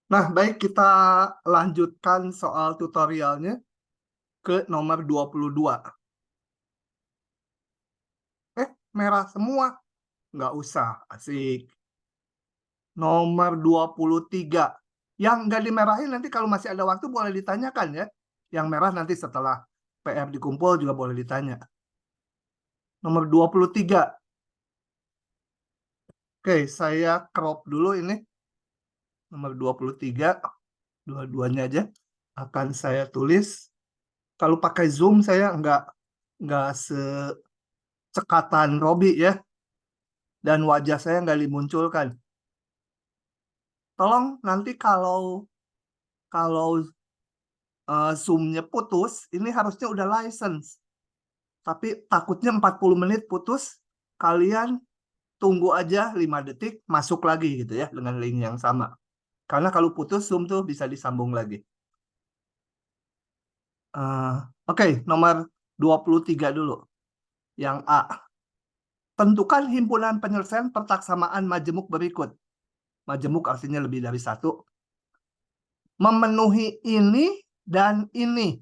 Nah, baik, kita lanjutkan soal tutorialnya ke nomor 22. Merah semua. Nggak usah, asik. Nomor 23. Yang nggak dimerahin nanti kalau masih ada waktu boleh ditanyakan ya. Yang merah nanti setelah PR dikumpul juga boleh ditanya. Nomor 23. Oke, saya crop dulu ini. Nomor 23. Dua-duanya aja akan saya tulis. Kalau pakai Zoom saya nggak secekatan Robi ya. Dan wajah saya nggak dimunculkan. Tolong nanti kalau Zoom-nya putus, ini harusnya udah license. Tapi takutnya 40 menit putus, kalian tunggu aja 5 detik, masuk lagi gitu ya, dengan link yang sama. Karena kalau putus, Zoom tuh bisa disambung lagi. Oke, nomor 23 dulu. Yang A. Tentukan himpunan penyelesaian pertaksamaan majemuk berikut. Majemuk artinya lebih dari satu. Memenuhi ini dan ini.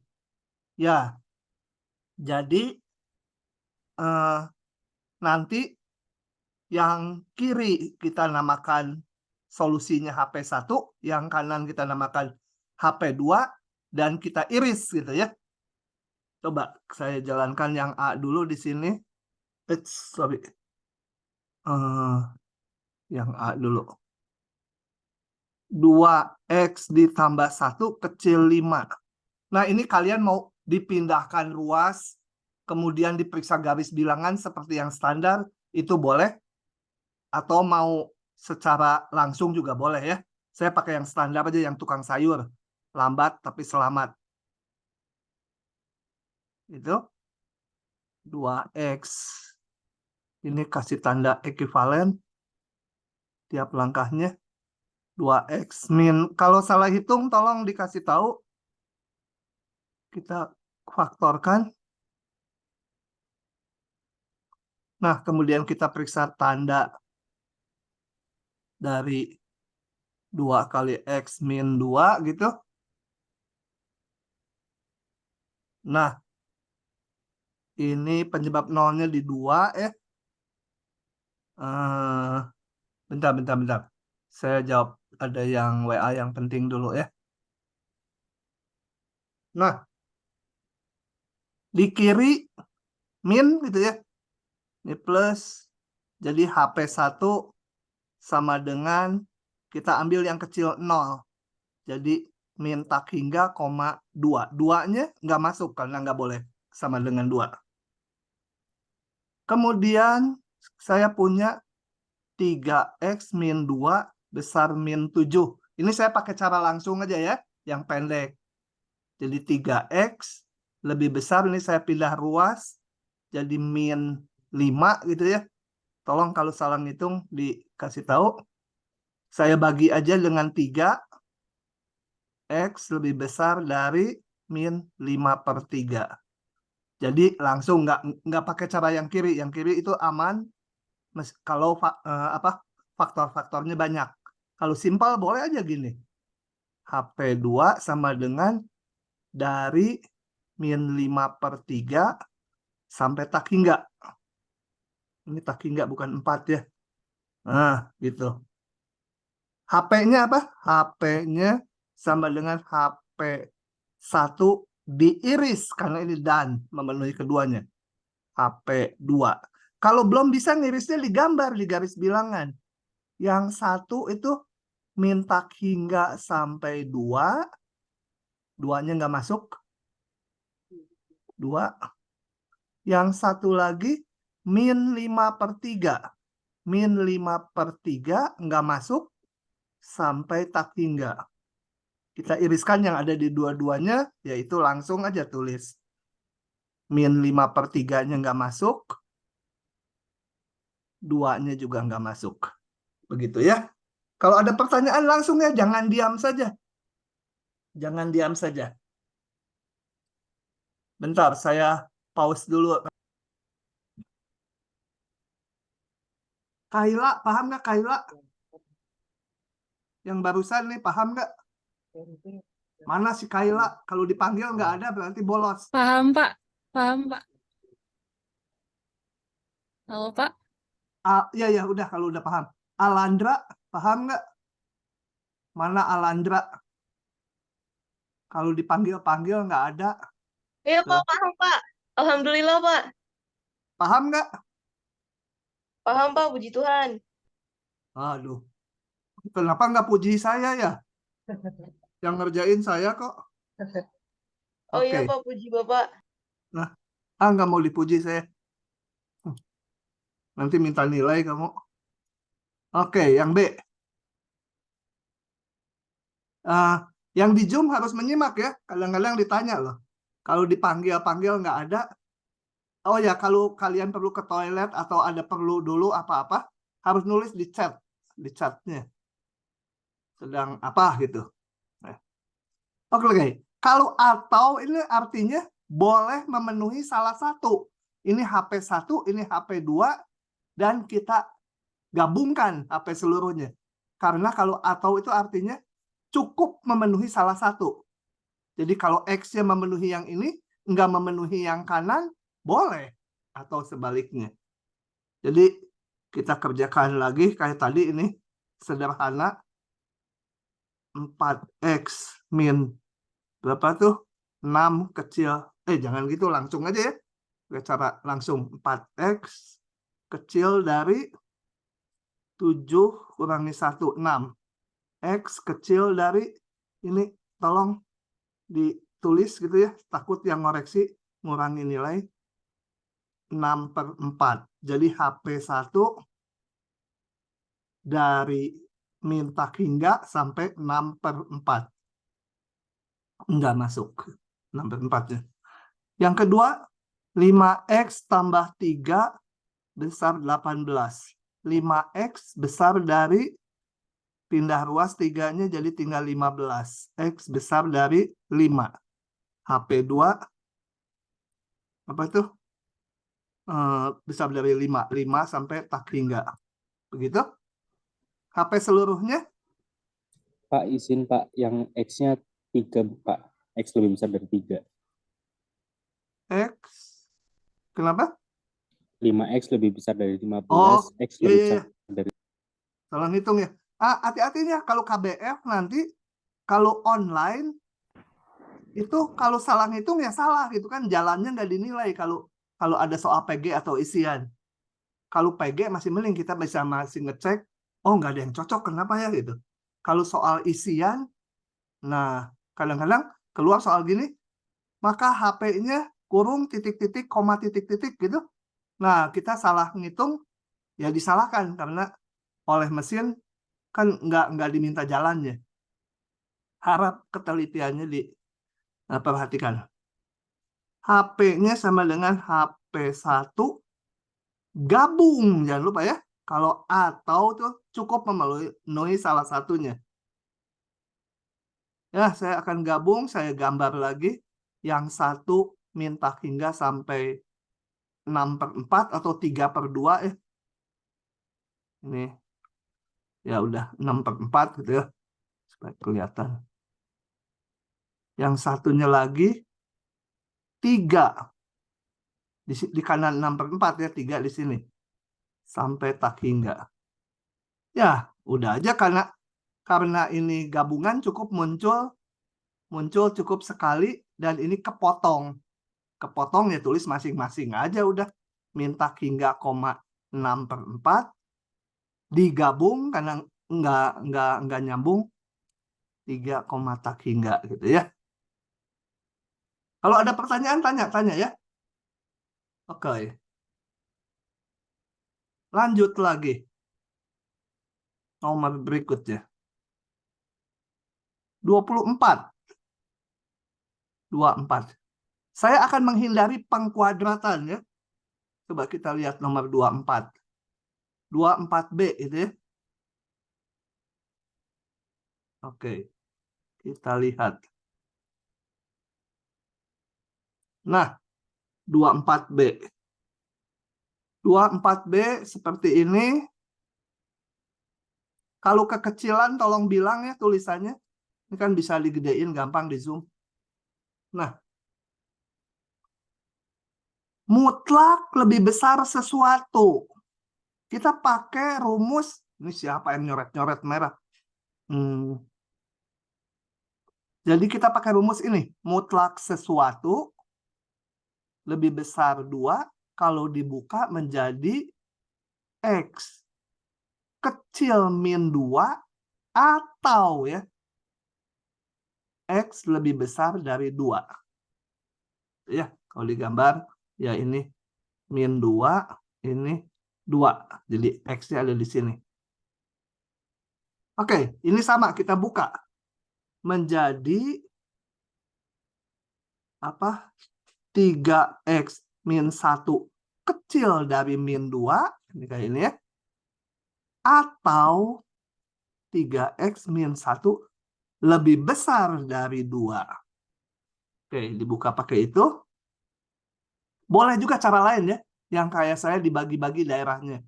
Ya, jadi nanti yang kiri kita namakan solusinya HP1, yang kanan kita namakan HP2, dan kita iris gitu ya. Coba saya jalankan yang A dulu di sini. Sorry. Yang A dulu. 2X ditambah 1 kecil 5. Nah, ini kalian mau dipindahkan ruas, kemudian diperiksa garis bilangan seperti yang standar, itu boleh. Atau mau secara langsung juga boleh ya. Saya pakai yang standar aja, yang tukang sayur. Lambat tapi selamat. Itu 2X. Ini kasih tanda ekuivalen tiap langkahnya. 2X min. Kalau salah hitung tolong dikasih tahu. Kita faktorkan. Nah, kemudian kita periksa tanda dari 2 kali X min 2 gitu. Nah, ini penyebab nolnya di 2 ya. Bentar. Saya jawab, ada yang WA yang penting dulu ya. Nah, di kiri min gitu ya. Ini plus. Jadi HP1 sama dengan kita ambil yang kecil 0. Jadi min tak hingga, 2. 2-nya nggak masuk karena nggak boleh sama dengan 2. Kemudian saya punya 3X min 2 besar min 7. Ini saya pakai cara langsung aja ya, yang pendek. Jadi 3X lebih besar, ini saya pindah ruas, jadi min 5 gitu ya. Tolong kalau salah ngitung dikasih tahu. Saya bagi aja dengan 3. X lebih besar dari min 5/3. Jadi langsung nggak pakai cara yang kiri. Yang kiri itu aman kalau faktor-faktornya banyak. Kalau simpel boleh aja gini. HP2 sama dengan dari min 5/3 sampai tak hingga. Ini tak hingga bukan 4 ya. Nah, gitu. HP-nya apa? HP-nya sama dengan HP1 diiris karena ini dan memenuhi keduanya. HP2. Kalau belum bisa ngirisnya digambar di garis bilangan. Yang satu itu minta hingga sampai 2. 2-nya nggak masuk. 2. Yang satu lagi min 5/3. Min 5/3 nggak masuk sampai tak hingga. Kita iriskan yang ada di dua-duanya, yaitu langsung aja tulis. Min 5/3-nya nggak masuk. 2-nya juga nggak masuk. Begitu ya. Kalau ada pertanyaan langsung ya, jangan diam saja. Jangan diam saja. Bentar, saya pause dulu. Kaila, paham nggak Kaila? Yang barusan nih, paham nggak? Mana si Kaila? Kalau dipanggil nggak ada berarti bolos. Paham, Pak. Paham, Pak. Halo, Pak. Ya ya udah kalau udah paham. Alandra, paham nggak? Mana Alandra? Kalau dipanggil-panggil nggak ada. Iya, Pak, Tuh. paham, Pak. Alhamdulillah, Pak. Paham nggak? Paham, Pak, puji Tuhan. Aduh, kenapa nggak puji saya ya? Yang ngerjain saya kok. Oh iya, Oke. Pak, puji Bapak. Nah, nggak mau dipuji saya. Nanti minta nilai kamu. Oke, yang B. Yang di Zoom harus menyimak ya. Kadang-kadang ditanya loh. Kalau dipanggil-panggil nggak ada. Oh ya, kalau kalian perlu ke toilet atau ada perlu dulu apa-apa, harus nulis di chat. Di chatnya. Sedang apa gitu. Nah. Oke. Kalau atau ini artinya boleh memenuhi salah satu. Ini HP 1, ini HP 2, dan kita gabungkan HP seluruhnya. Karena kalau atau itu artinya cukup memenuhi salah satu. Jadi kalau X-nya memenuhi yang ini, nggak memenuhi yang kanan, boleh. Atau sebaliknya. Jadi kita kerjakan lagi kayak tadi ini. Sederhana. 4X min berapa tuh? 6 kecil. Jangan gitu, langsung aja ya. Cara langsung 4X kecil dari 7 kurangi 1, 6. X kecil dari ini, tolong ditulis gitu ya, takut yang ngoreksi ngurangi nilai 6/4. Jadi HP 1 dari minta hingga sampai 6/4. Enggak masuk 6/4-nya. Yang kedua, 5X tambah 3 besar 18. 5X besar dari pindah ruas 3-nya jadi tinggal 15. X besar dari 5. HP 2 apa itu? Besar dari 5. 5 sampai tak hingga. Begitu? HP seluruhnya? Pak, izin Pak, yang X-nya 3, Pak. X lebih besar dari 3. X. Kenapa? 5X lebih besar dari 15. Oh, X lebih besar iya. dari... Tolong hitung ya. Hati-hatinya kalau KBF nanti, kalau online, itu kalau salah ngitung ya salah gitu kan. Jalannya nggak dinilai kalau ada soal PG atau isian. Kalau PG masih mending kita bisa masih ngecek, oh nggak ada yang cocok, kenapa ya gitu. Kalau soal isian, nah kadang-kadang keluar soal gini, maka HP-nya kurung titik-titik, koma titik-titik gitu. Nah kita salah ngitung, ya disalahkan karena oleh mesin kan nggak diminta jalannya. Harap ketelitiannya diperhatikan. HP-nya sama dengan HP 1 gabung, jangan lupa ya. Kalau atau tuh cukup memenuhi salah satunya. Ya, saya akan gabung, saya gambar lagi. Yang 1 minta hingga sampai 6/4 atau 3/2 ya. Ini ya udah 6/4 gitu ya. Supaya kelihatan. Yang satunya lagi 3. Di kanan 6/4 ya, 3 di sini. Sampai tak hingga. Ya, udah aja karena ini gabungan cukup muncul cukup sekali dan ini kepotong. Kepotong ya tulis masing-masing aja udah. Minta hingga koma 6/4 digabung karena nggak nyambung 3, tak hingga gitu ya. Kalau ada pertanyaan tanya ya. Oke. Lanjut lagi. Nomor berikutnya. 24. Saya akan menghindari pengkuadratan ya. Coba kita lihat nomor 24. 24B itu ya. Oke. Kita lihat. Nah, 24B. 24B seperti ini. Kalau kekecilan tolong bilang ya tulisannya. Ini kan bisa digedein gampang di Zoom. Nah, mutlak lebih besar sesuatu. Kita pakai rumus, ini siapa yang nyoret-nyoret merah? Jadi kita pakai rumus ini, mutlak sesuatu lebih besar 2 kalau dibuka menjadi X kecil min 2 atau ya X lebih besar dari 2. Ya, kalau digambar ya ini min 2, ini 2. Jadi X-nya ada di sini. Oke, ini sama kita buka menjadi apa? 3X min 1 kecil dari min 2, ini kayak ini ya. Atau 3X min 1 lebih besar dari 2. Oke, dibuka pakai itu. Boleh juga cara lain ya, yang kayak saya dibagi-bagi daerahnya.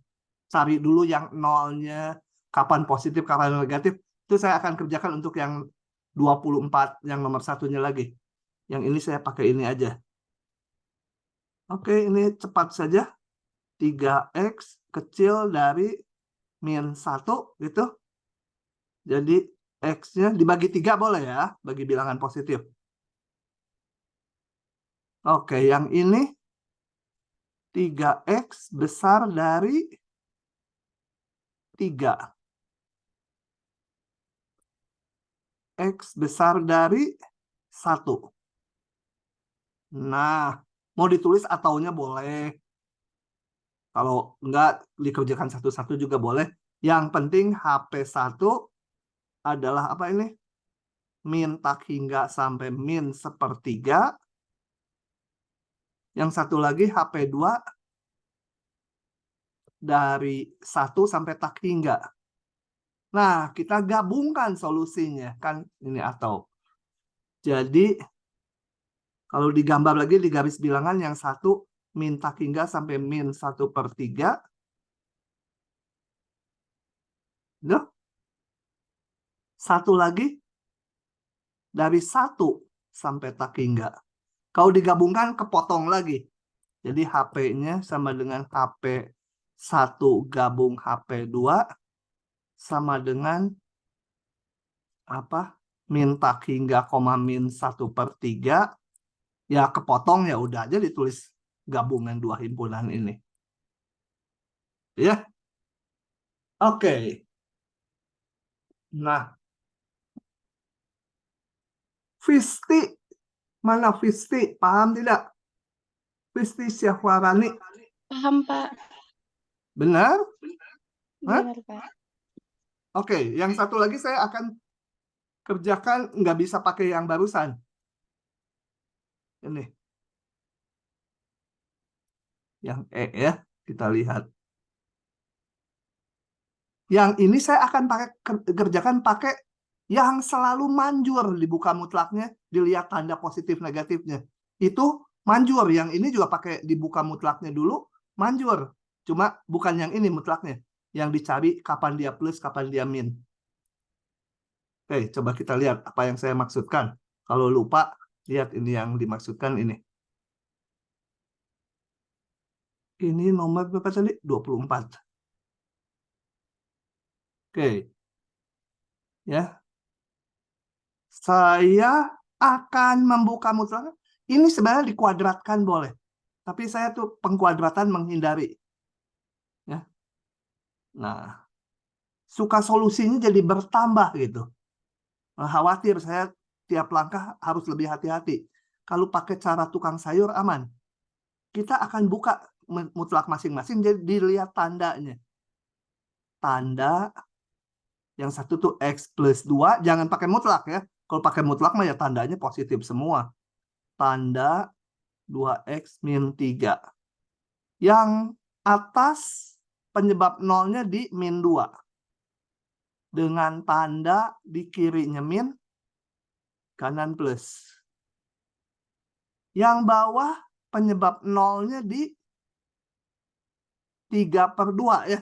Cari dulu yang nolnya, kapan positif, kapan negatif. Itu saya akan kerjakan untuk yang 24, yang nomor satunya lagi. Yang ini saya pakai ini aja. Oke, ini cepat saja. 3X kecil dari min 1 gitu. Jadi X-nya dibagi 3 boleh ya, bagi bilangan positif. Oke, yang ini 3X besar dari 3. X besar dari 1. Nah, mau ditulis ataunya boleh. Kalau enggak, dikerjakan satu-satu juga boleh. Yang penting HP1 adalah apa ini? Min tak hingga sampai min 1/3. Yang satu lagi HP2 dari 1 sampai tak hingga. Nah, kita gabungkan solusinya. Kan ini atau. Jadi, kalau digambar lagi di garis bilangan yang satu min tak hingga sampai min 1/3. Duh. Satu lagi dari 1 sampai tak hingga. Kalau digabungkan kepotong lagi. Jadi HP-nya sama dengan HP1 gabung HP2 sama dengan apa? Min tak hingga, min 1/3. Ya kepotong ya udah aja ditulis gabungan dua himpunan ini. Ya. Oke. Nah. Fisti. Mana Fisti? Paham tidak? Fisti Syahwarani. Paham, Pak. Benar? Hah? Benar, Pak. Oke, yang satu lagi saya akan kerjakan nggak bisa pakai yang barusan. Ini. Yang E ya, kita lihat. Yang ini saya akan kerjakan pakai yang selalu manjur dibuka mutlaknya, dilihat tanda positif negatifnya. Itu manjur, yang ini juga pakai dibuka mutlaknya dulu, manjur. Cuma bukan yang ini mutlaknya. Yang dicari kapan dia plus, kapan dia min. Oke, coba kita lihat apa yang saya maksudkan. Kalau lupa, lihat ini yang dimaksudkan ini. Ini nomor berapa tadi? 24. Oke. Ya. Saya akan membuka mutlak. Ini sebenarnya dikuadratkan boleh. Tapi saya tuh pengkuadratan menghindari. Ya. Nah, suka solusinya jadi bertambah gitu. Nah, khawatir saya tiap langkah harus lebih hati-hati. Kalau pakai cara tukang sayur aman. Kita akan buka mutlak masing-masing jadi dilihat tandanya. Tanda yang satu tuh X plus 2, jangan pakai mutlak ya. Kalau pakai mutlak mah ya tandanya positif semua. Tanda 2X min 3. Yang atas penyebab nolnya di min 2. Dengan tanda di kirinya min, kanan plus. Yang bawah penyebab nolnya di 3/2 ya.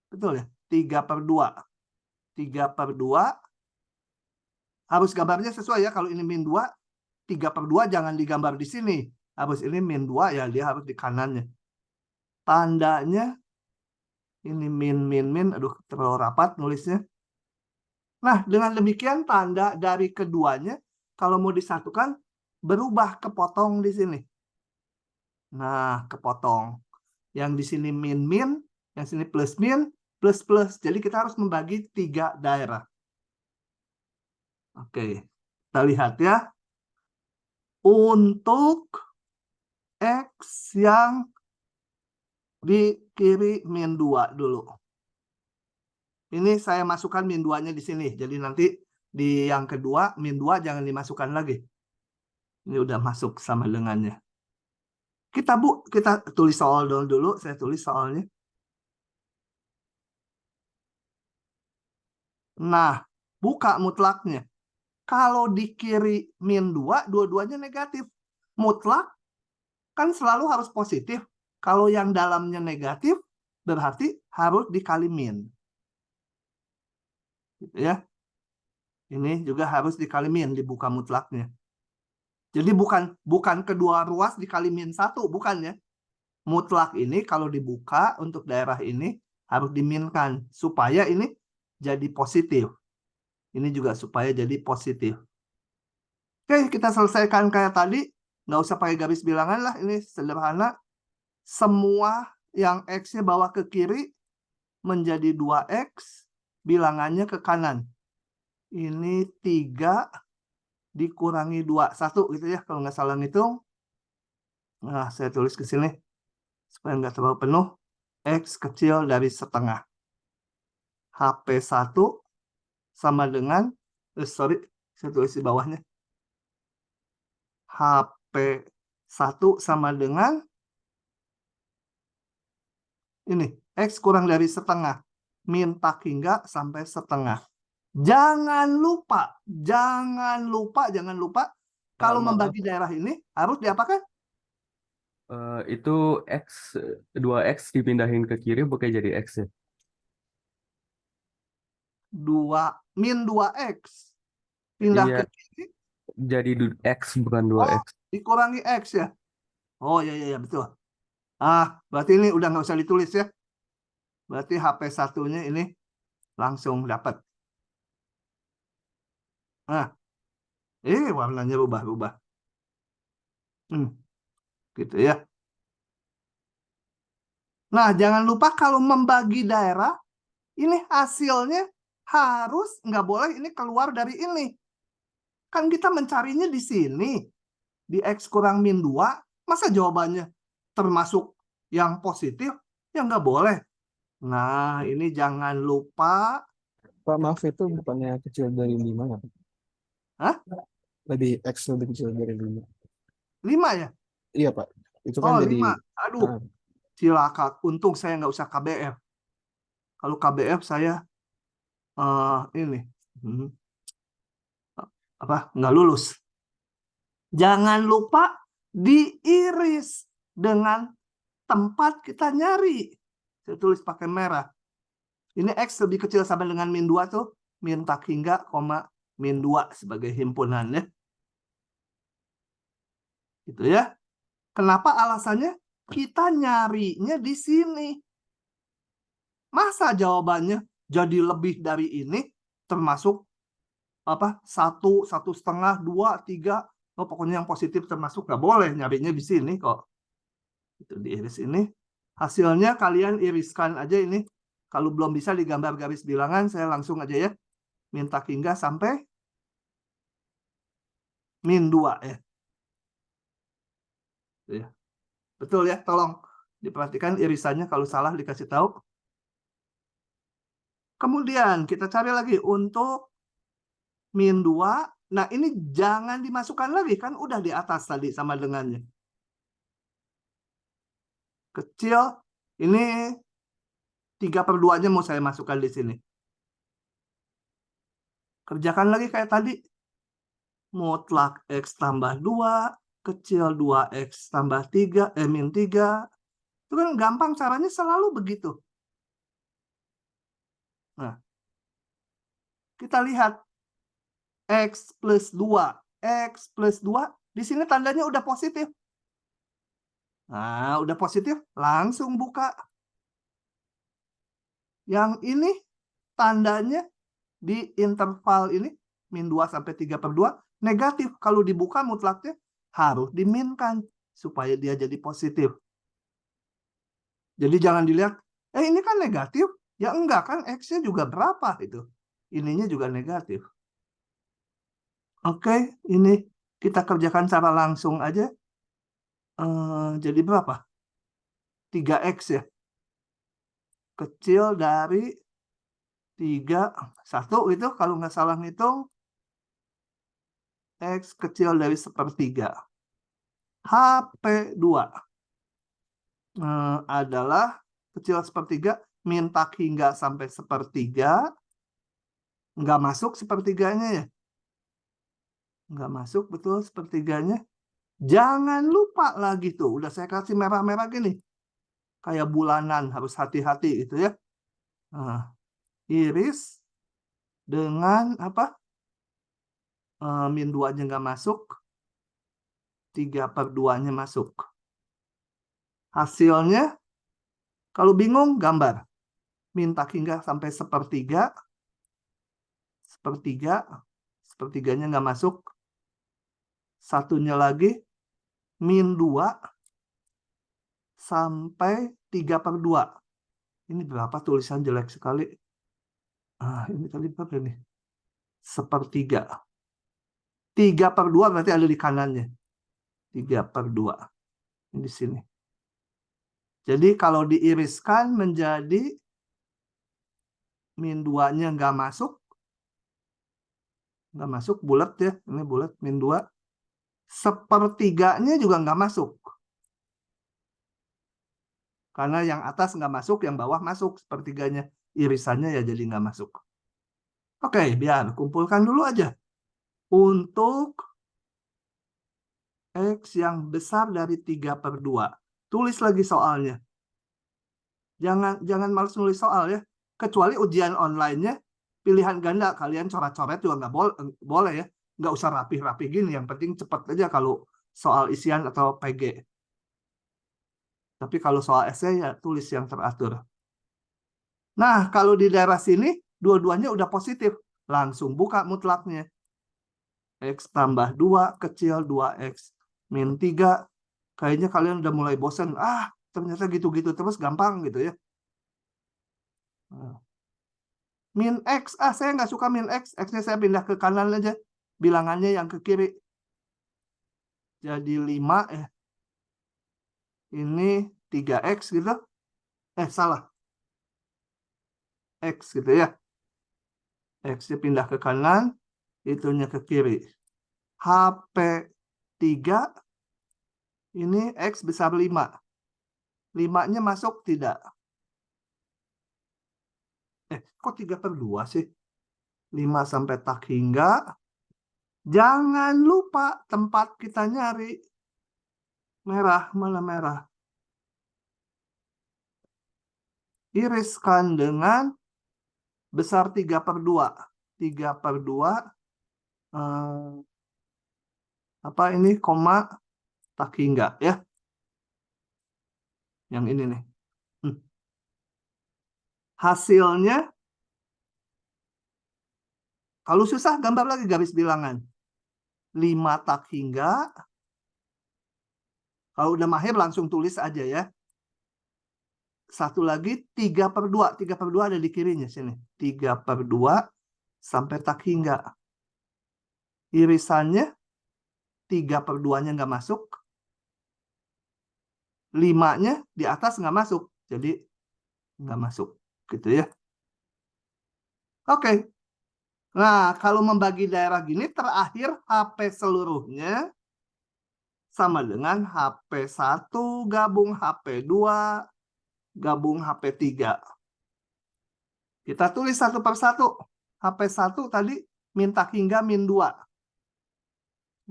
Betul ya? 3/2. 3/2 harus gambarnya sesuai ya. Kalau ini min 2, 3/2 jangan digambar di sini. Harus ini min 2 ya, dia harus di kanannya. Tandanya ini min. Aduh, terlalu rapat nulisnya. Nah, dengan demikian tanda dari keduanya kalau mau disatukan berubah kepotong di sini. Nah, kepotong. Yang di sini min, yang sini plus min, plus. Jadi kita harus membagi 3 daerah. Oke, kita lihat ya. Untuk X yang di kiri min 2 dulu. Ini saya masukkan min 2-nya di sini. Jadi nanti di yang kedua, min 2 jangan dimasukkan lagi. Ini udah masuk sama dengannya. Kita tulis soal dulu. Saya tulis soalnya. Nah, buka mutlaknya. Kalau di kiri min 2, dua-duanya negatif. Mutlak kan selalu harus positif. Kalau yang dalamnya negatif, berarti harus dikali min. Gitu ya. Ini juga harus dikali min, dibuka mutlaknya. Jadi bukan kedua ruas dikali min 1, bukan ya. Mutlak ini kalau dibuka untuk daerah ini harus diminkan. Supaya ini jadi positif. Ini juga supaya jadi positif. Oke, kita selesaikan kayak tadi. Nggak usah pakai garis bilangan lah. Ini sederhana. Semua yang X-nya bawa ke kiri menjadi 2X. Bilangannya ke kanan. Ini 3 dikurangi 2. 1 gitu ya. Kalau nggak salah ngitung. Nah, saya tulis ke sini. Supaya nggak terlalu penuh. X kecil dari setengah. HP1 sama dengan, saya tulis di bawahnya. HP1 sama dengan, ini, X kurang dari setengah. Min tak hingga sampai setengah. Jangan lupa. Kalau membagi daerah ini, harus diapakan? Itu X, 2X dipindahin ke kiri bukan jadi X ya? Min 2X. Pindah Iya. ke kiri. Jadi X bukan 2X. Dikurangi X ya. Oh iya betul. Berarti ini udah nggak usah ditulis ya. Berarti HP1-nya ini langsung dapat. Nah, warnanya berubah. Gitu ya. Nah, jangan lupa kalau membagi daerah, ini hasilnya harus nggak boleh ini keluar dari ini. Kan kita mencarinya di sini. Di X kurang min 2, masa jawabannya termasuk yang positif? Ya nggak boleh. Nah, ini jangan lupa. Pak, maaf, itu bukannya kecil dari 5 nggak? Hah? X lebih kecil dari 5. 5 ya? Iya, Pak. Itu kan jadi 5. Aduh, silakan. Untung saya nggak usah KBF. Kalau KBF saya ini nggak lulus. Jangan lupa diiris dengan tempat kita nyari. Saya tulis pakai merah. Ini X lebih kecil sama dengan min 2 tuh. Min tak hingga, min 2 sebagai himpunannya. Gitu ya. Kenapa alasannya? Kita nyarinya di sini. Masa jawabannya jadi lebih dari ini, termasuk 1, 1,5, 2, 3. Pokoknya yang positif termasuk, nggak boleh nyarinya di sini kok. Itu diiris ini. Hasilnya kalian iriskan aja ini. Kalau belum bisa digambar garis bilangan, saya langsung aja ya. Min tak hingga sampai min 2 ya. Betul ya, tolong diperhatikan irisannya, kalau salah dikasih tahu. Kemudian kita cari lagi untuk min 2. Nah, ini jangan dimasukkan lagi, kan udah di atas tadi sama dengannya. Kecil, ini 3/2-nya mau saya masukkan di sini. Kerjakan lagi kayak tadi. Mutlak X tambah 2, kecil 2X tambah 3, min 3. Itu kan gampang, caranya selalu begitu. Nah, kita lihat X plus 2. X plus 2, di sini tandanya udah positif. Nah, udah positif, langsung buka. Yang ini tandanya di interval ini, min 2 sampai 3/2, negatif. Kalau dibuka mutlaknya harus diminkan supaya dia jadi positif. Jadi jangan dilihat, ini kan negatif. Ya enggak kan, X-nya juga berapa itu. Ininya juga negatif. Oke, ini kita kerjakan secara langsung aja. Jadi berapa? 3X ya. Kecil dari 3, 1 itu kalau nggak salah ngitung. X kecil dari 1/3. HP2 adalah kecil 1/3, min tak hingga sampai 1/3. Nggak masuk 1/3-nya ya. Nggak masuk betul 1/3-nya. Jangan lupa lagi tuh, udah saya kasih merah-merah gini. Kayak bulanan, harus hati-hati gitu ya. Nah, iris dengan apa? Min 2-nya nggak masuk. 3/2-nya masuk. Hasilnya, kalau bingung, gambar. Min tak hingga sampai 1/3. 1/3. 1/3-nya nggak masuk. Satunya lagi, min 2 sampai 3/2. Ini berapa, tulisan jelek sekali. Ini tadi berapa nih? 1/3. 3/2 berarti ada di kanannya. 3/2. Ini di sini. Jadi kalau diiriskan menjadi min 2-nya nggak masuk. Nggak masuk, bulat ya. Ini bulat, min 2. 1/3-nya juga nggak masuk. Karena yang atas nggak masuk, yang bawah masuk 1/3-nya. Irisannya ya jadi nggak masuk. Oke, biar kumpulkan dulu aja. Untuk X yang besar dari 3/2. Tulis lagi soalnya. Jangan malas nulis soal ya. Kecuali ujian online-nya, pilihan ganda. Kalian coret-coret juga nggak boleh ya. Nggak usah rapi-rapi gini. Yang penting cepat aja kalau soal isian atau PG. Tapi kalau soal esai ya tulis yang teratur. Nah, kalau di daerah sini, dua-duanya udah positif. Langsung buka mutlaknya. X tambah 2 kecil 2X min 3. Kayaknya kalian udah mulai bosan. Ternyata gitu-gitu terus gampang gitu ya. Min X. Saya nggak suka min X. X-nya saya pindah ke kanan aja. Bilangannya yang ke kiri. Jadi 5 ya. Ini 3X gitu. Salah. X gitu ya. X-nya pindah ke kanan. Itunya ke kiri. HP3. Ini X besar 5. 5-nya masuk tidak? Kok 3/2 sih? 5 sampai tak hingga. Jangan lupa tempat kita nyari. Merah, mana merah? Iriskan dengan besar 3/2. 3/2. Apa ini? Koma tak hingga ya. Yang ini nih. Hasilnya, kalau susah gambar lagi garis bilangan. 5 tak hingga. Kalau udah mahir langsung tulis aja ya. Satu lagi 3/2. 3/2 ada di kirinya sini. 3/2 sampai tak hingga. Irisannya 3/2-nya nggak masuk. 5-nya di atas nggak masuk. Jadi nggak masuk. Gitu ya. Oke. Nah, kalau membagi daerah gini, terakhir HP seluruhnya sama dengan HP1 gabung HP2 gabung HP3. Kita tulis satu per satu. HP1 tadi min tak hingga min 2.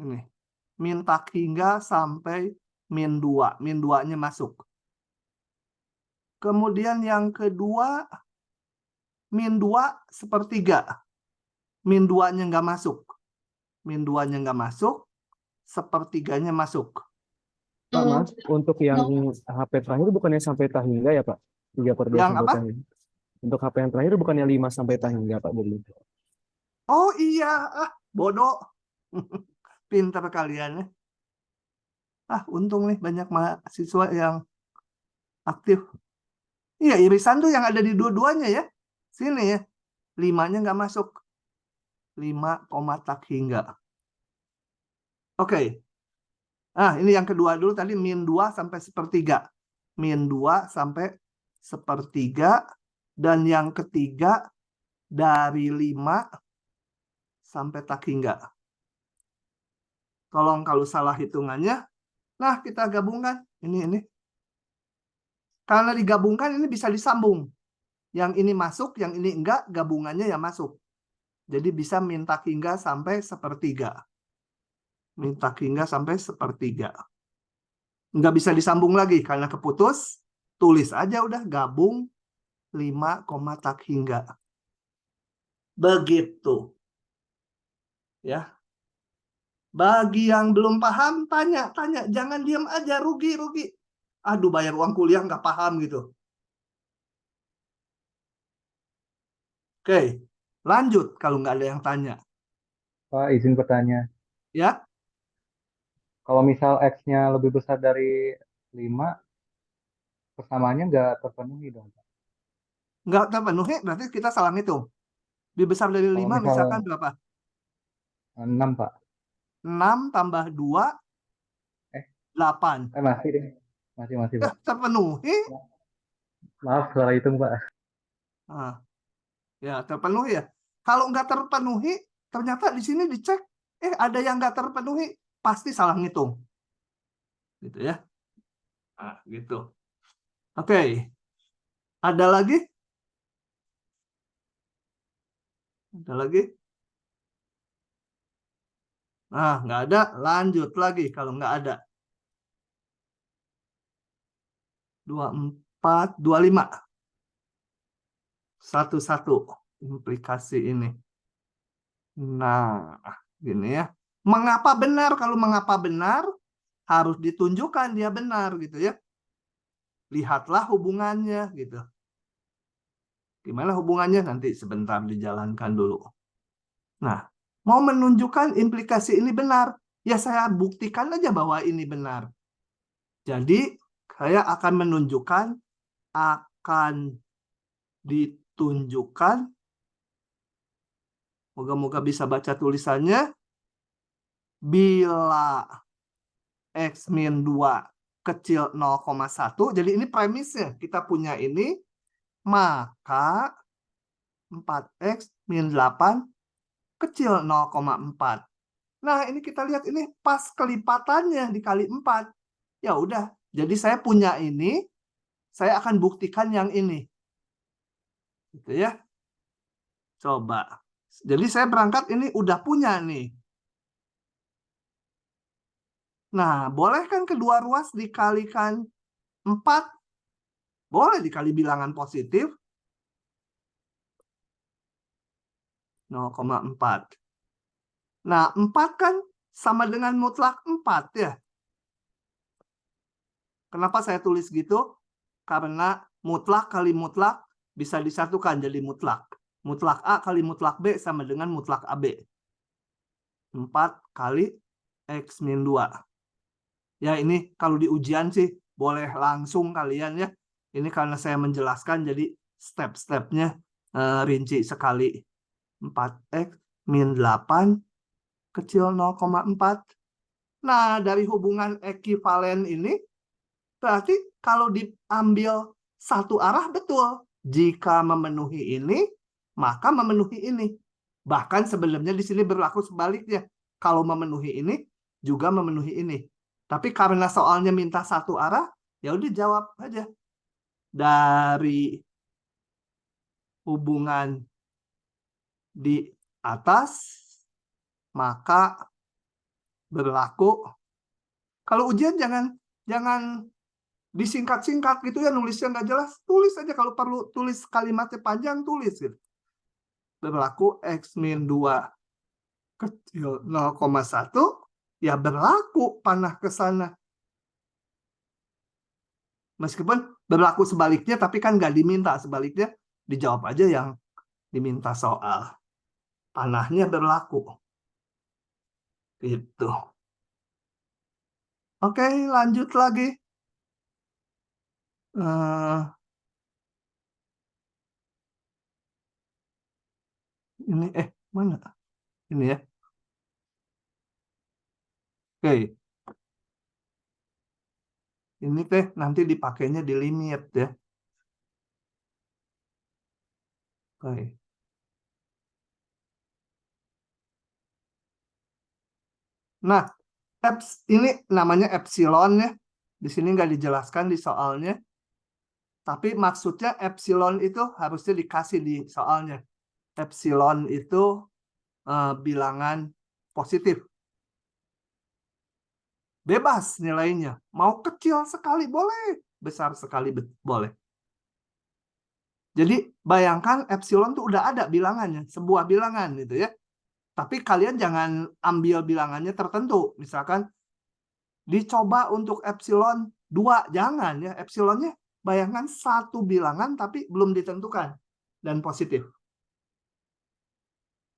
Ini. Min tak hingga sampai min 2. Min 2-nya masuk. Kemudian yang kedua, min 2 sepertiga. Min 2-nya nggak masuk. Min 2-nya nggak masuk, sepertiganya masuk. Pak, maaf, untuk yang No. HP terakhir bukannya sampai tahingga ya Pak? 3/2 Yang sampai apa? tahingga. Untuk HP yang terakhir bukannya 5 sampai tahingga Pak dulu. Oh iya, bodoh. Pintar kalian ya. Untung nih banyak mahasiswa yang aktif. Iya, irisan tuh yang ada di dua-duanya ya. Sini ya. 5-nya nggak masuk. 5, tahingga. Oke. Ini yang kedua dulu tadi min 2 sampai sepertiga. Min 2 sampai sepertiga. Dan yang ketiga dari 5 sampai tahingga. Tolong kalau salah hitungannya. Nah, kita gabungkan. Ini. Karena digabungkan ini bisa disambung. Yang ini masuk, yang ini enggak, gabungannya ya masuk. Jadi bisa min tahingga sampai sepertiga. Min tahingga sampai sepertiga. Enggak bisa disambung lagi karena keputus. Tulis aja udah gabung 5, tahingga. Begitu. Ya. Bagi yang belum paham, tanya. Jangan diam aja, rugi. Aduh, bayar uang kuliah nggak paham gitu. Oke, lanjut kalau nggak ada yang tanya. Pak, izin bertanya. Ya, Kalau misal X-nya lebih besar dari 5, persamaannya nggak terpenuhi dong, Pak. nggak terpenuhi, berarti kita salah ngitung. Lebih besar dari Kalau 5, misal misalkan berapa? 6, Pak. 6 tambah 2, Eh. 8. Masih deh. Masih, Pak. Terpenuhi? Maaf, salah hitung, Pak. Ya, terpenuhi ya. Kalau nggak terpenuhi, ternyata di sini dicek, ada yang nggak terpenuhi, pasti salah ngitung. Gitu ya. Gitu. Oke. Ada lagi? Ada lagi? Nggak ada. Lanjut lagi kalau nggak ada. 24, 25. 1-1 implikasi ini. Nah, gini ya. Mengapa benar? Kalau mengapa benar, harus ditunjukkan dia benar gitu ya. Lihatlah hubungannya gitu. Gimana hubungannya? Nanti sebentar dijalankan dulu. Nah, mau menunjukkan implikasi ini benar. Ya saya buktikan aja bahwa ini benar. Jadi, saya akan menunjukkan, akan ditunjukkan, moga-moga bisa baca tulisannya, bila X min 2 kecil 0,1, jadi ini premisnya, kita punya ini, maka 4X min 8 kecil 0,4. Nah, ini kita lihat ini pas kelipatannya dikali 4. Ya udah, jadi saya punya ini, saya akan buktikan yang ini. Gitu ya. Coba. Jadi saya berangkat ini udah punya nih. Nah, boleh kan kedua ruas dikalikan 4? Boleh dikali bilangan positif. 0,4. Nah, 4 kan sama dengan mutlak 4 ya. Kenapa saya tulis gitu? Karena mutlak kali mutlak bisa disatukan jadi mutlak. Mutlak A kali mutlak B sama dengan mutlak AB. 4 kali X min 2. Ya ini kalau di ujian sih boleh langsung kalian ya. Ini karena saya menjelaskan jadi step-stepnya rinci sekali. 4X min 8 kecil 0,4. Nah, dari hubungan ekivalen ini, berarti kalau diambil satu arah betul. Jika memenuhi ini, maka memenuhi ini. Bahkan sebelumnya di sini berlaku sebaliknya. Kalau memenuhi ini, juga memenuhi ini. Tapi karena soalnya minta satu arah, ya udah jawab aja. Dari hubungan di atas, maka berlaku. Kalau ujian jangan disingkat-singkat gitu ya, nulisnya nggak jelas. Tulis aja kalau perlu tulis kalimatnya panjang, tulis gitu. berlaku X min 2 kecil 0,1, ya berlaku panah ke sana. Meskipun berlaku sebaliknya, tapi kan nggak diminta. Sebaliknya dijawab aja yang diminta soal. Panahnya berlaku. Gitu. Oke, lanjut lagi. Ini mana? Ini ya. Oke. Ini teh nanti dipakainya di limit ya. Oke. Nah, ini namanya epsilon ya. Di sini nggak dijelaskan di soalnya. Tapi maksudnya epsilon itu harusnya dikasih di soalnya. Epsilon itu bilangan positif. Bebas nilainya. Mau kecil sekali boleh, besar sekali boleh. Jadi bayangkan epsilon itu udah ada bilangannya, sebuah bilangan gitu ya. Tapi kalian jangan ambil bilangannya tertentu. Misalkan dicoba untuk epsilon 2, jangan ya. Epsilonnya bayangkan satu bilangan tapi belum ditentukan dan positif.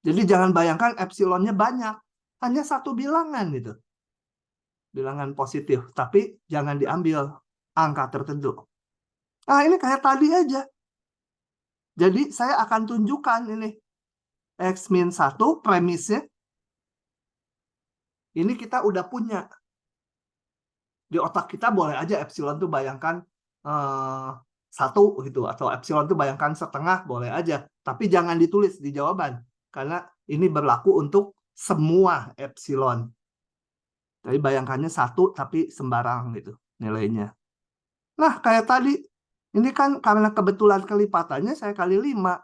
Jadi jangan bayangkan epsilonnya banyak, hanya satu bilangan gitu. Bilangan positif, tapi jangan diambil angka tertentu. Nah, ini kayak tadi aja. Jadi saya akan tunjukkan ini X min 1 premisnya. Ini kita udah punya. Di otak kita boleh aja epsilon tuh bayangkan 1 gitu, atau epsilon tuh bayangkan setengah, boleh aja. Tapi jangan ditulis di jawaban, karena ini berlaku untuk semua epsilon. Jadi bayangkannya 1 tapi sembarang gitu nilainya. Nah, kayak tadi, ini kan karena kebetulan kelipatannya saya kali 5.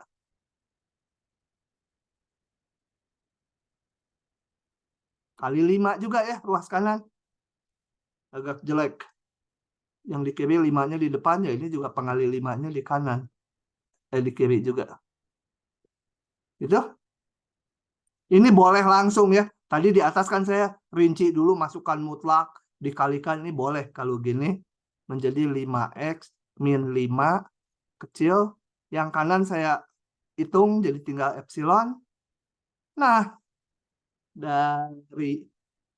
Kali 5 juga ya ruas kanan. Agak jelek. Yang di kiri 5-nya di depannya, ini juga pengali 5-nya di kanan. Di kiri juga. Gitu. Ini boleh langsung ya. Tadi di atas kan saya rinci dulu, masukkan mutlak, dikalikan, ini boleh kalau gini. Menjadi 5X min 5 kecil. Yang kanan saya hitung jadi tinggal epsilon. Nah, dari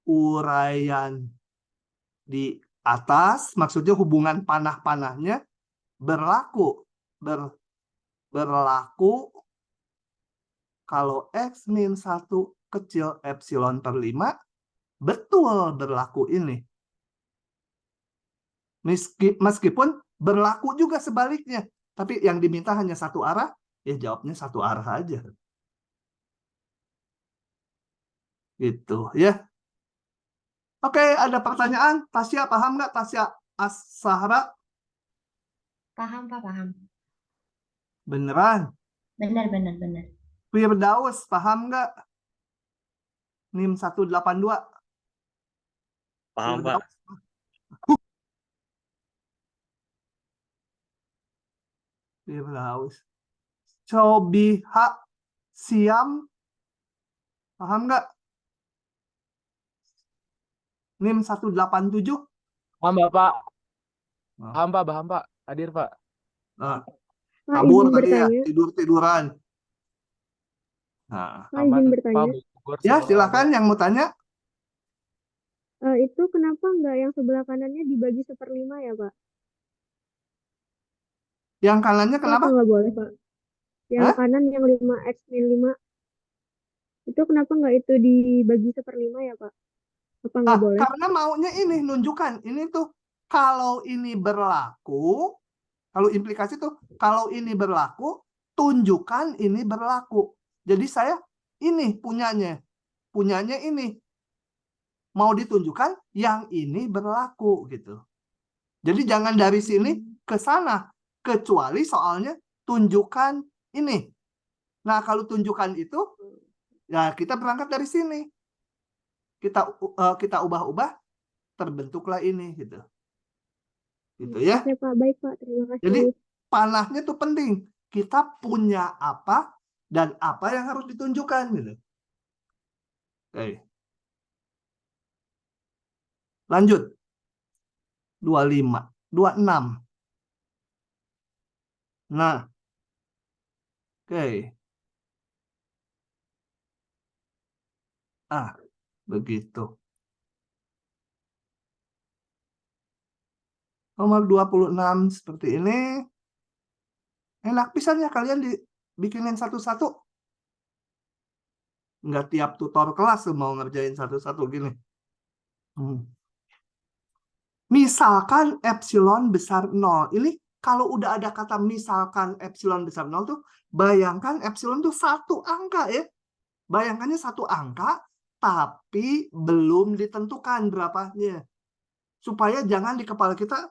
uraian di atas, maksudnya hubungan panah-panahnya berlaku kalau X min 1 kecil epsilon per 5, betul berlaku ini. Meskipun berlaku juga sebaliknya, tapi yang diminta hanya satu arah, ya jawabnya satu arah aja. Gitu ya. Oke, ada pertanyaan? Tasya paham nggak? Tasya As-Sahra? Paham, Pak, paham. Beneran? Benar. Firdaus paham nggak? NIM 182. Paham, Pak. Firdaus. Cobiha Siam paham nggak? NIM 187. Paham, Bapak. Nah. Paham, Pak. Hadir, Pak. Nah, Pak, kabur izin tadi ya, bertanya. tidur-tiduran. Nah, Pak, izin bertanya. ya silakan yang mau tanya. Itu kenapa nggak yang sebelah kanannya dibagi 1/5 ya, Pak? Yang kanannya kenapa? Nggak boleh, Pak? Yang kanan yang 5X min 5. Itu kenapa nggak itu dibagi 1/5 ya, Pak? Apa nggak boleh? Karena maunya ini nunjukkan. Ini tuh kalau ini berlaku, kalau implikasi tuh kalau ini berlaku, tunjukkan ini berlaku. Jadi saya ini punyanya ini. Mau ditunjukkan yang ini berlaku gitu. Jadi jangan dari sini ke sana. Kecuali soalnya tunjukkan ini. Nah, kalau tunjukkan itu, ya kita berangkat dari sini. Kita ubah-ubah, terbentuklah ini gitu. Gitu ya. Oke, Pak. Baik, Pak. Terima kasih. Jadi panahnya tuh penting. Kita punya apa, dan apa yang harus ditunjukkan gitu. Oke. Lanjut. 25, 26. Nah. Oke. Begitu. Nomor 26 seperti ini. Enak pisan ya kalian dibikinin satu-satu. Nggak tiap tutor kelas mau ngerjain satu-satu gini. Misalkan epsilon besar 0. Ini kalau udah ada kata misalkan epsilon besar 0 tuh, bayangkan epsilon tuh satu angka ya. Bayangkannya satu angka, tapi belum ditentukan berapanya. Supaya jangan di kepala kita,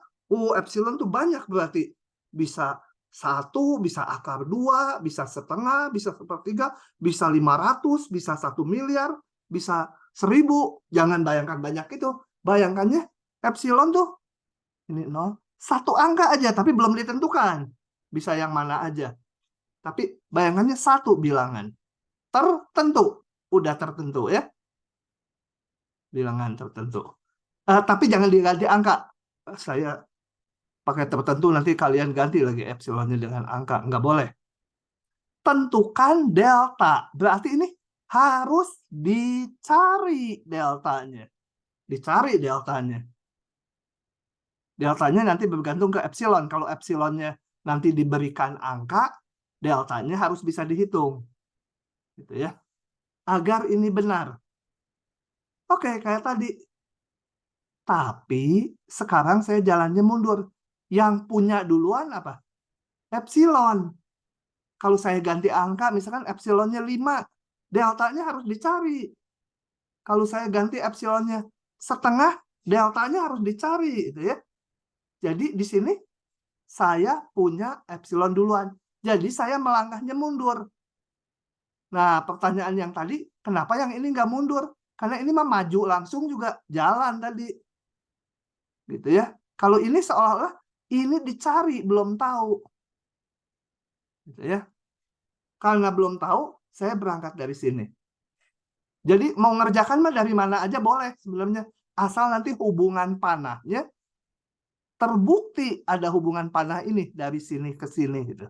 epsilon tuh banyak berarti. Bisa 1, bisa akar 2, bisa setengah, bisa sepertiga, bisa 500, bisa 1 miliar, bisa 1000. Jangan bayangkan banyak itu. Bayangkannya epsilon tuh, ini 0, satu angka aja, tapi belum ditentukan. Bisa yang mana aja. Tapi bayangannya satu bilangan. Tertentu. Udah tertentu ya. Bilangan tertentu. Tapi jangan diganti angka. Saya pakai tertentu, nanti kalian ganti lagi epsilonnya dengan angka. Nggak boleh. Tentukan delta. Berarti ini harus dicari deltanya. Dicari deltanya. Deltanya nanti bergantung ke epsilon. Kalau epsilonnya nanti diberikan angka, deltanya harus bisa dihitung. Gitu ya. Agar ini benar. Oke, kayak tadi. Tapi sekarang saya jalannya mundur. Yang punya duluan apa? Epsilon. Kalau saya ganti angka, misalkan epsilonnya 5, deltanya harus dicari. Kalau saya ganti epsilonnya setengah, deltanya harus dicari, gitu ya. Jadi di sini saya punya epsilon duluan. Jadi saya melangkahnya mundur. Nah, pertanyaan yang tadi, kenapa yang ini nggak mundur? Karena ini mah maju langsung juga jalan tadi. Gitu ya. Kalau ini seolah-olah ini dicari, belum tahu. Gitu ya. Karena belum tahu, saya berangkat dari sini. Jadi mau ngerjakan mah dari mana aja boleh sebenarnya. Asal nanti hubungan panahnya terbukti ada hubungan panah ini dari sini ke sini gitu.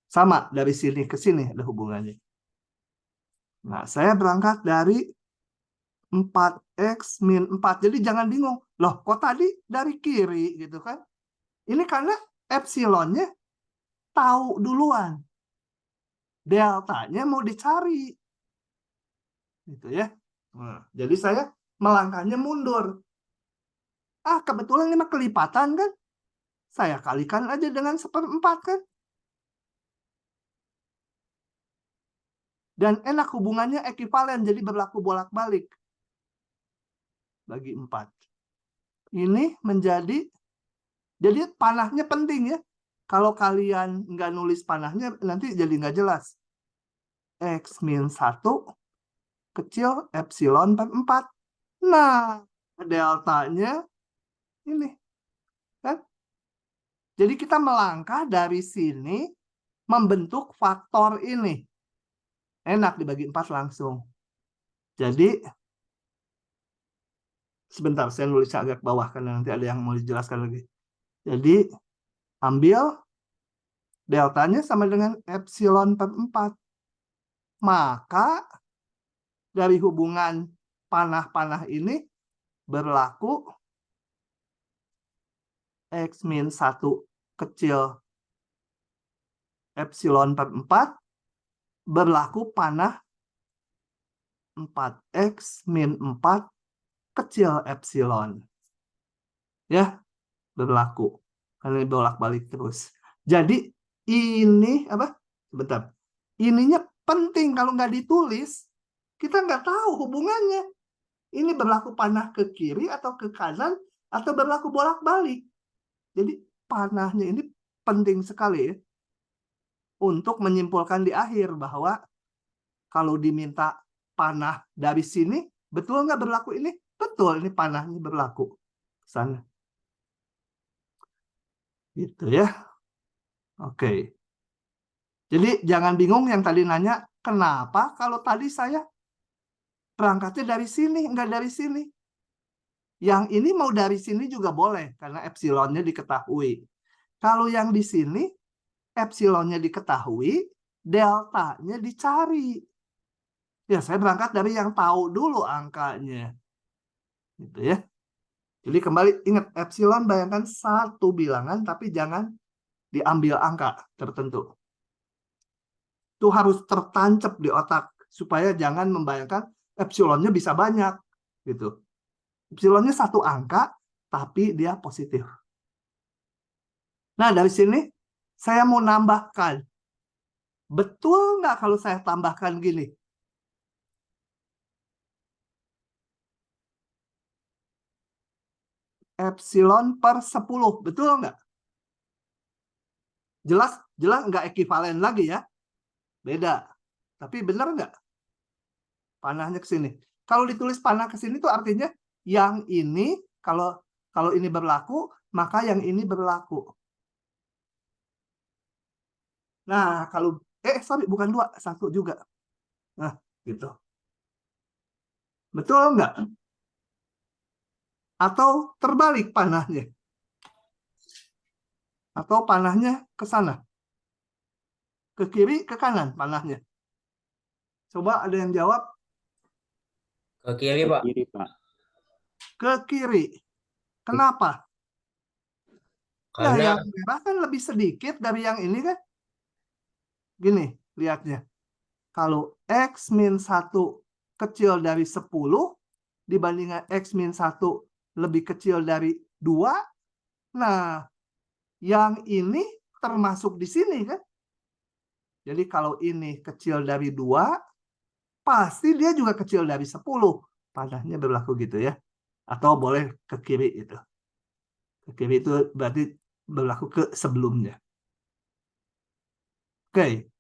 Sama dari sini ke sini ada hubungannya. Nah, saya berangkat dari 4x min 4. Jadi jangan bingung. Loh, kok tadi dari kiri gitu kan? Ini karena epsilonnya tahu duluan. Deltanya mau dicari. Gitu ya. Nah, jadi saya melangkahnya mundur. Kebetulan ini mah kelipatan kan? Saya kalikan aja dengan 1/4 kan? Dan enak hubungannya ekivalen, jadi berlaku bolak-balik. Bagi 4. Ini menjadi, jadi panahnya penting ya. Kalau kalian nggak nulis panahnya, nanti jadi nggak jelas. X min 1 kecil epsilon per 4. Nah, deltanya ini. Kan? Jadi kita melangkah dari sini membentuk faktor ini. Enak dibagi 4 langsung. Jadi, sebentar saya nulis agak bawah karena nanti ada yang mau dijelaskan lagi. Jadi, ambil deltanya sama dengan epsilon per 4. Maka, dari hubungan panah-panah ini berlaku X min 1 kecil epsilon per 4 berlaku panah 4x min 4 kecil epsilon. Ya, berlaku. Karena bolak-balik terus. Jadi ini apa? Sebentar. Ininya penting, kalau nggak ditulis kita nggak tahu hubungannya. Ini berlaku panah ke kiri atau ke kanan atau berlaku bolak-balik. Jadi panahnya ini penting sekali ya. Untuk menyimpulkan di akhir bahwa kalau diminta panah dari sini, betul nggak berlaku ini? Betul, ini panahnya berlaku. Sana. Gitu ya. Oke. Jadi jangan bingung yang tadi nanya, kenapa kalau tadi saya berangkatnya dari sini, enggak dari sini. Yang ini mau dari sini juga boleh, karena epsilonnya diketahui. Kalau yang di sini, epsilonnya diketahui, deltanya dicari. Ya, saya berangkat dari yang tahu dulu angkanya. Gitu ya. Jadi kembali ingat, epsilon bayangkan satu bilangan, tapi jangan diambil angka tertentu. Itu harus tertancap di otak, supaya jangan membayangkan epsilonnya bisa banyak. Gitu. Epsilonnya satu angka, tapi dia positif. Nah, dari sini saya mau nambahkan. Betul nggak kalau saya tambahkan gini? Epsilon per 10, betul nggak? Jelas nggak ekivalen lagi ya? Beda. Tapi benar nggak? Panahnya ke sini. Kalau ditulis panah ke sini itu artinya yang ini, kalau ini berlaku, maka yang ini berlaku. Nah, kalau sorry, bukan 2, 1 juga. Nah, gitu. Betul nggak? Atau terbalik panahnya? Atau panahnya ke sana? Ke kiri, ke kanan panahnya? Coba ada yang jawab. Ke kiri, Pak. Kiri, Pak. Ke kiri. Kenapa? Ya, Karena yang merah kan lebih sedikit dari yang ini kan? Gini, lihatnya. Kalau X min 1 kecil dari 10, dibandingkan X min 1 lebih kecil dari 2, nah, yang ini termasuk di sini kan? Jadi kalau ini kecil dari 2, pasti dia juga kecil dari 10. Panahnya berlaku gitu ya. Atau boleh ke kiri itu. Ke kiri itu berarti berlaku ke sebelumnya. Oke.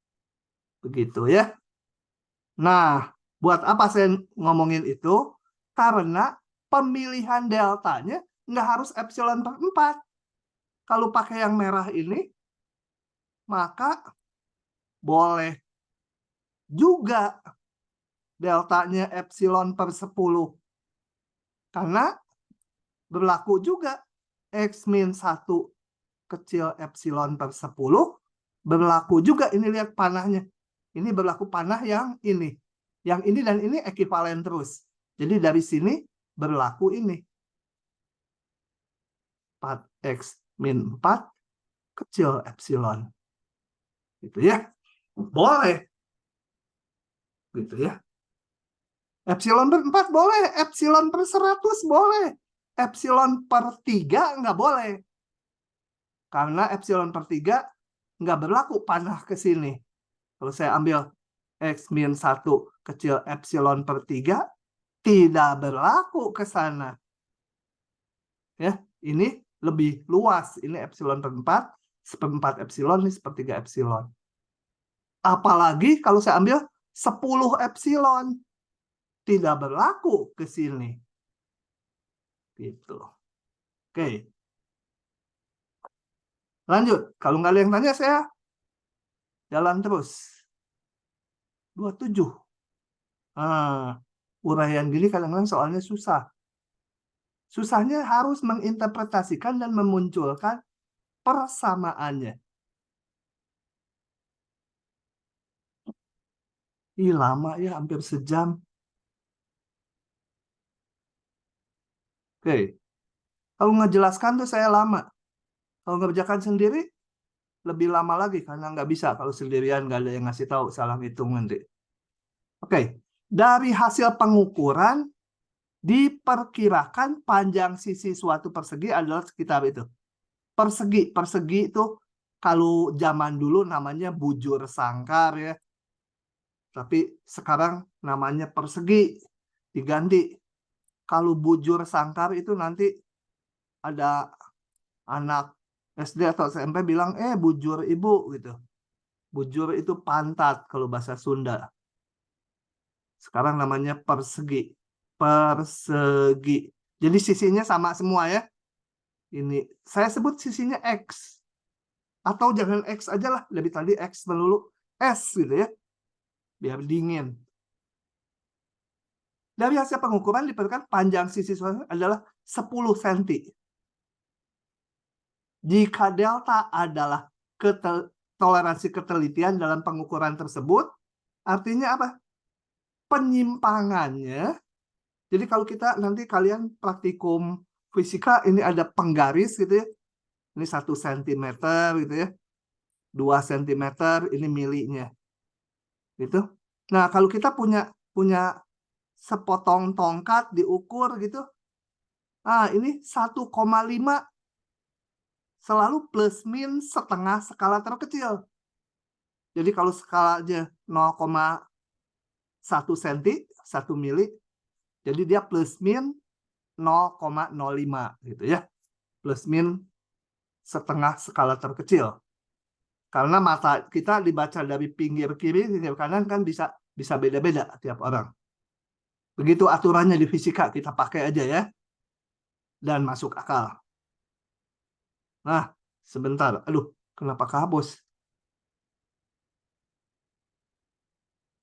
Begitu ya. Nah, buat apa saya ngomongin itu? Karena pemilihan deltanya nggak harus epsilon per 4. Kalau pakai yang merah ini, maka boleh juga deltanya epsilon per 10. Karena berlaku juga X min 1 kecil epsilon per 10, berlaku juga, ini lihat panahnya. Ini berlaku panah yang ini. Yang ini dan ini ekivalen terus. Jadi dari sini berlaku ini. 4X min 4 kecil epsilon. Gitu ya. Boleh. Gitu ya. Epsilon per 4 boleh. Epsilon per 100 boleh. Epsilon per 3 nggak boleh. Karena epsilon per 3 nggak berlaku panah ke sini. Kalau saya ambil X min 1 kecil epsilon per 3, tidak berlaku ke sana. Ya, ini lebih luas. Ini epsilon per 4, seperempat epsilon, ini sepertiga epsilon. Apalagi kalau saya ambil 10 epsilon, tidak berlaku ke sini. Gitu. Oke. Lanjut. Kalau nggak ada yang tanya, saya jalan terus. 27. Uraian gini kadang-kadang soalnya susah. Susahnya harus menginterpretasikan dan memunculkan persamaannya. Ih, lama ya, hampir sejam. Oke. Kalau ngejelaskan tuh saya lama. Kalau ngerjakan sendiri, lebih lama lagi. Karena nggak bisa. Kalau sendirian nggak ada yang ngasih tahu. Salah hitung nanti. Oke. Dari hasil pengukuran, diperkirakan panjang sisi suatu persegi adalah sekitar itu. Persegi. Persegi itu kalau zaman dulu namanya bujur sangkar ya. Tapi sekarang namanya persegi. Diganti. Kalau bujur sangkar itu nanti ada anak SD atau SMP bilang, bujur ibu gitu. Bujur itu pantat kalau bahasa Sunda. Sekarang namanya persegi. Persegi. Jadi sisinya sama semua ya. Ini saya sebut sisinya X. Atau jangan X aja lah. Lebih tadi X melulu. es gitu ya, biar dingin. Dari hasil pengukuran diperlukan panjang sisi solusi adalah 10 cm. Jika delta adalah toleransi ketelitian dalam pengukuran tersebut, artinya apa? Penyimpangannya. Jadi kalau kita nanti kalian praktikum fisika, ini ada penggaris gitu ya. Ini 1 cm gitu ya. 2 cm, ini milinya. Gitu. Nah, kalau kita punya sepotong tongkat diukur gitu. Ah, ini 1,5 selalu plus min setengah skala terkecil. Jadi kalau skalanya 0,1 cm, 1 mili, jadi dia plus min 0,05 gitu ya. Plus min setengah skala terkecil. Karena mata kita dibaca dari pinggir kiri, pinggir kanan kan bisa beda-beda tiap orang. Begitu aturannya di fisika, kita pakai aja ya. Dan masuk akal. Nah, sebentar. Aduh, kenapa kabus?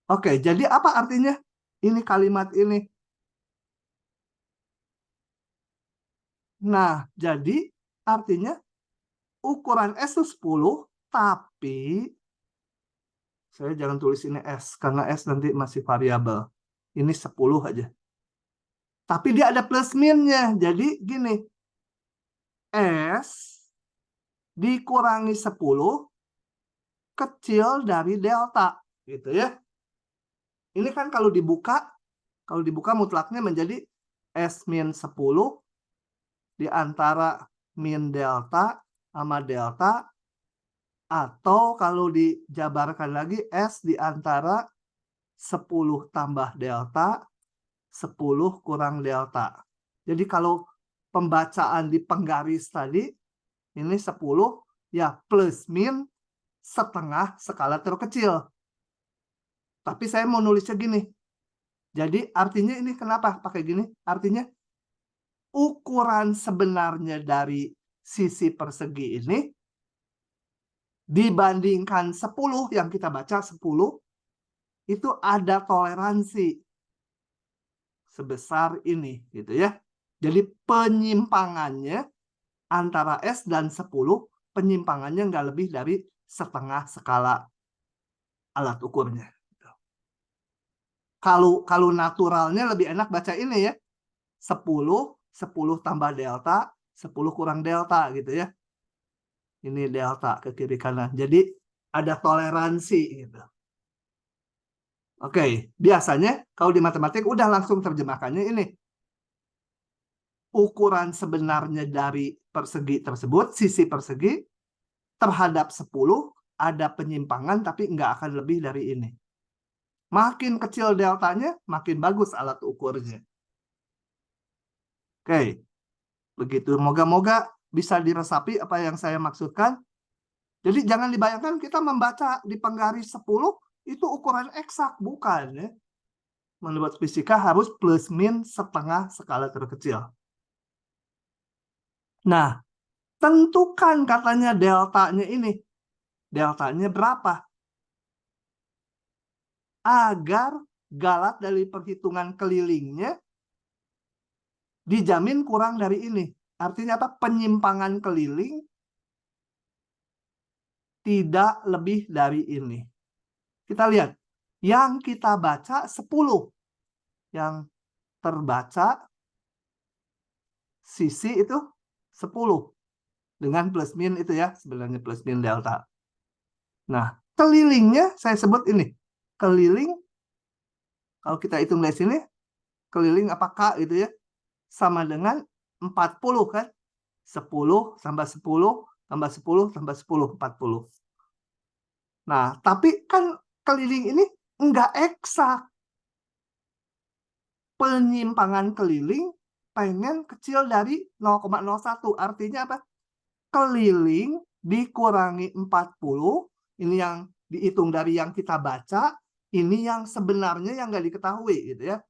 Oke, jadi apa artinya ini kalimat ini? Nah, jadi artinya ukuran S itu 10, tapi saya jangan tulis ini S, karena S nanti masih variabel. Ini 10 aja. Tapi dia ada plus minnya. Jadi gini. S dikurangi 10 kecil dari delta. Gitu ya. Ini kan kalau dibuka mutlaknya menjadi S min 10 di antara min delta sama delta. Atau kalau dijabarkan lagi S di antara 10 tambah delta, 10 kurang delta. Jadi kalau pembacaan di penggaris tadi, ini 10, ya plus min setengah skala terkecil. Tapi saya mau nulisnya gini. Jadi artinya ini kenapa pakai gini? Artinya ukuran sebenarnya dari sisi persegi ini dibandingkan 10 yang kita baca 10, itu ada toleransi sebesar ini gitu ya. Jadi penyimpangannya antara S dan 10, penyimpangannya nggak lebih dari setengah skala alat ukurnya. Kalau naturalnya lebih enak baca ini ya. 10 tambah delta, 10 kurang delta gitu ya. Ini delta ke kiri kanan. Jadi ada toleransi gitu. Oke, biasanya kalau di matematik udah langsung terjemahkannya ini. Ukuran sebenarnya dari persegi tersebut, sisi persegi, terhadap 10 ada penyimpangan tapi nggak akan lebih dari ini. Makin kecil deltanya, makin bagus alat ukurnya. Oke, begitu. Moga-moga bisa diresapi apa yang saya maksudkan. Jadi jangan dibayangkan kita membaca di penggaris 10, itu ukuran eksak, bukan ya. Menurut fisika harus plus min setengah skala terkecil. Nah, tentukan katanya deltanya ini. Deltanya berapa? Agar galat dari perhitungan kelilingnya dijamin kurang dari ini. Artinya apa? Penyimpangan keliling tidak lebih dari ini. Kita lihat. Yang kita baca 10. Yang terbaca sisi itu 10. Dengan plus min itu ya. Sebenarnya plus min delta. Nah, kelilingnya saya sebut ini. Keliling. Kalau kita hitung dari sini. Keliling apa K gitu ya. Sama dengan 40 kan. 10 tambah 10 tambah 10 tambah 10, 40. Nah, tapi kan keliling ini enggak eksak. Penyimpangan keliling pengen kecil dari 0,01. Artinya apa? Keliling dikurangi 40. Ini yang dihitung dari yang kita baca. Ini yang sebenarnya yang nggak diketahui gitu ya.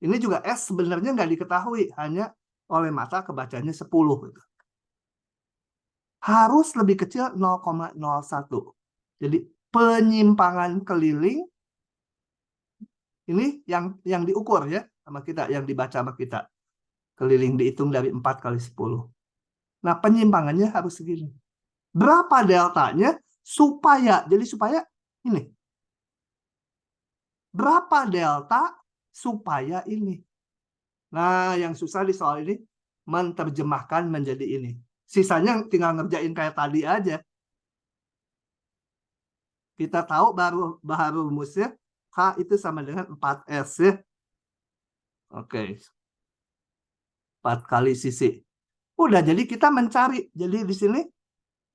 Ini juga S sebenarnya nggak diketahui. Hanya oleh mata kebacanya 10. Gitu. Harus lebih kecil 0,01. Jadi penyimpangan keliling ini yang diukur ya sama kita, yang dibaca sama kita. Keliling dihitung dari 4 kali 10. Nah, penyimpangannya harus segini. Berapa deltanya supaya ini. Berapa delta supaya ini. Nah, yang susah di soal ini menerjemahkan menjadi ini. Sisanya tinggal ngerjain kayak tadi aja. Kita tahu baru rumusnya K itu sama dengan 4S ya. Oke. 4 kali sisi. Udah, jadi kita mencari. Jadi di sini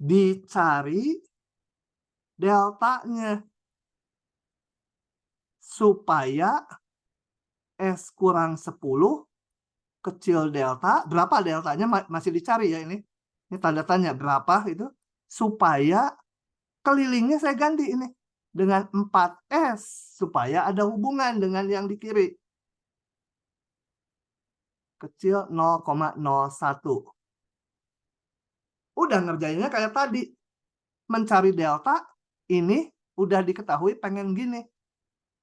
dicari deltanya supaya S kurang 10 kecil delta. Berapa deltanya masih dicari ya ini. Ini tanda tanya berapa itu. Supaya kelilingnya saya ganti ini dengan 4S supaya ada hubungan dengan yang di kiri. Kecil 0,01. Udah ngerjainnya kayak tadi. Mencari delta, ini udah diketahui pengen gini.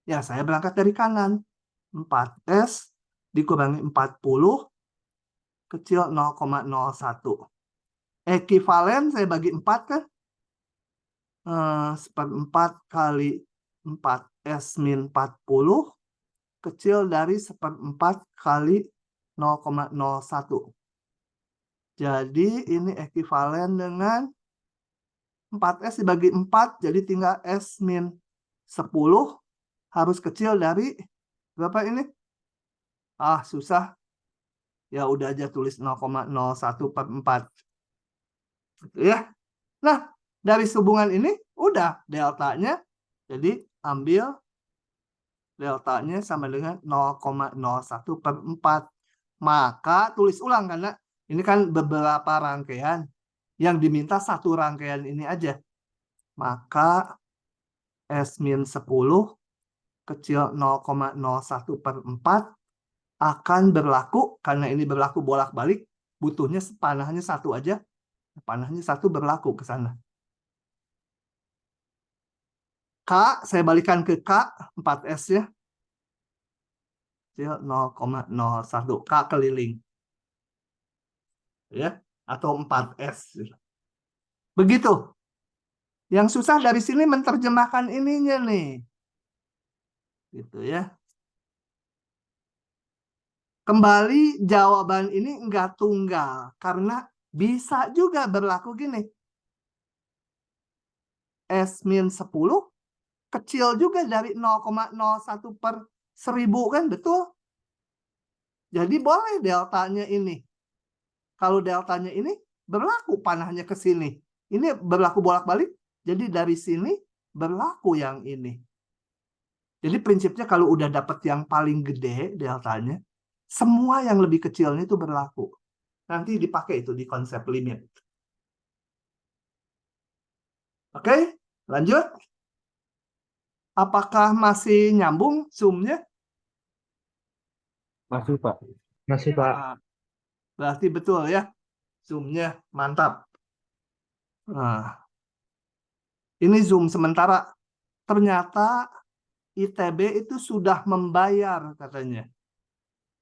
Ya, saya berangkat dari kanan. 4S dikurangi 40 kecil 0,01. Ekivalen saya bagi 4 kan. 1/4 kali 4S min 40 kecil dari 1/4 kali 0,01. Jadi ini ekivalen dengan 4S dibagi 4, jadi tinggal S min 10 harus kecil dari berapa ini? Ah, susah. Ya udah aja tulis 0,01/4. Ya. Nah, dari hubungan ini udah deltanya. Jadi ambil deltanya sama dengan 0,01/4. Maka tulis ulang karena ini kan beberapa rangkaian. Yang diminta satu rangkaian ini aja. Maka S min 10 kecil 0,01/4 akan berlaku, karena ini berlaku bolak-balik, butuhnya panahnya satu aja. Panahnya satu berlaku ke sana. K, saya balikan ke K, 4S ya. Kecil 0,01. K keliling. Ya, atau 4S. Begitu. Yang susah dari sini menerjemahkan ininya nih. Gitu ya. Kembali jawaban ini enggak tunggal. Karena bisa juga berlaku gini. S min 10 kecil juga dari 0,01/1000 kan, betul? Jadi boleh deltanya ini. Kalau deltanya ini berlaku panahnya ke sini. Ini berlaku bolak-balik. Jadi dari sini berlaku yang ini. Jadi prinsipnya kalau udah dapat yang paling gede deltanya, semua yang lebih kecilnya itu berlaku. Nanti dipakai itu di konsep limit. Oke, lanjut. Apakah masih nyambung Zoom-nya? Masih, Pak. Masih, Pak. Nah, berarti betul ya. Zoom-nya mantap. Nah, ini Zoom sementara. Ternyata ITB itu sudah membayar katanya.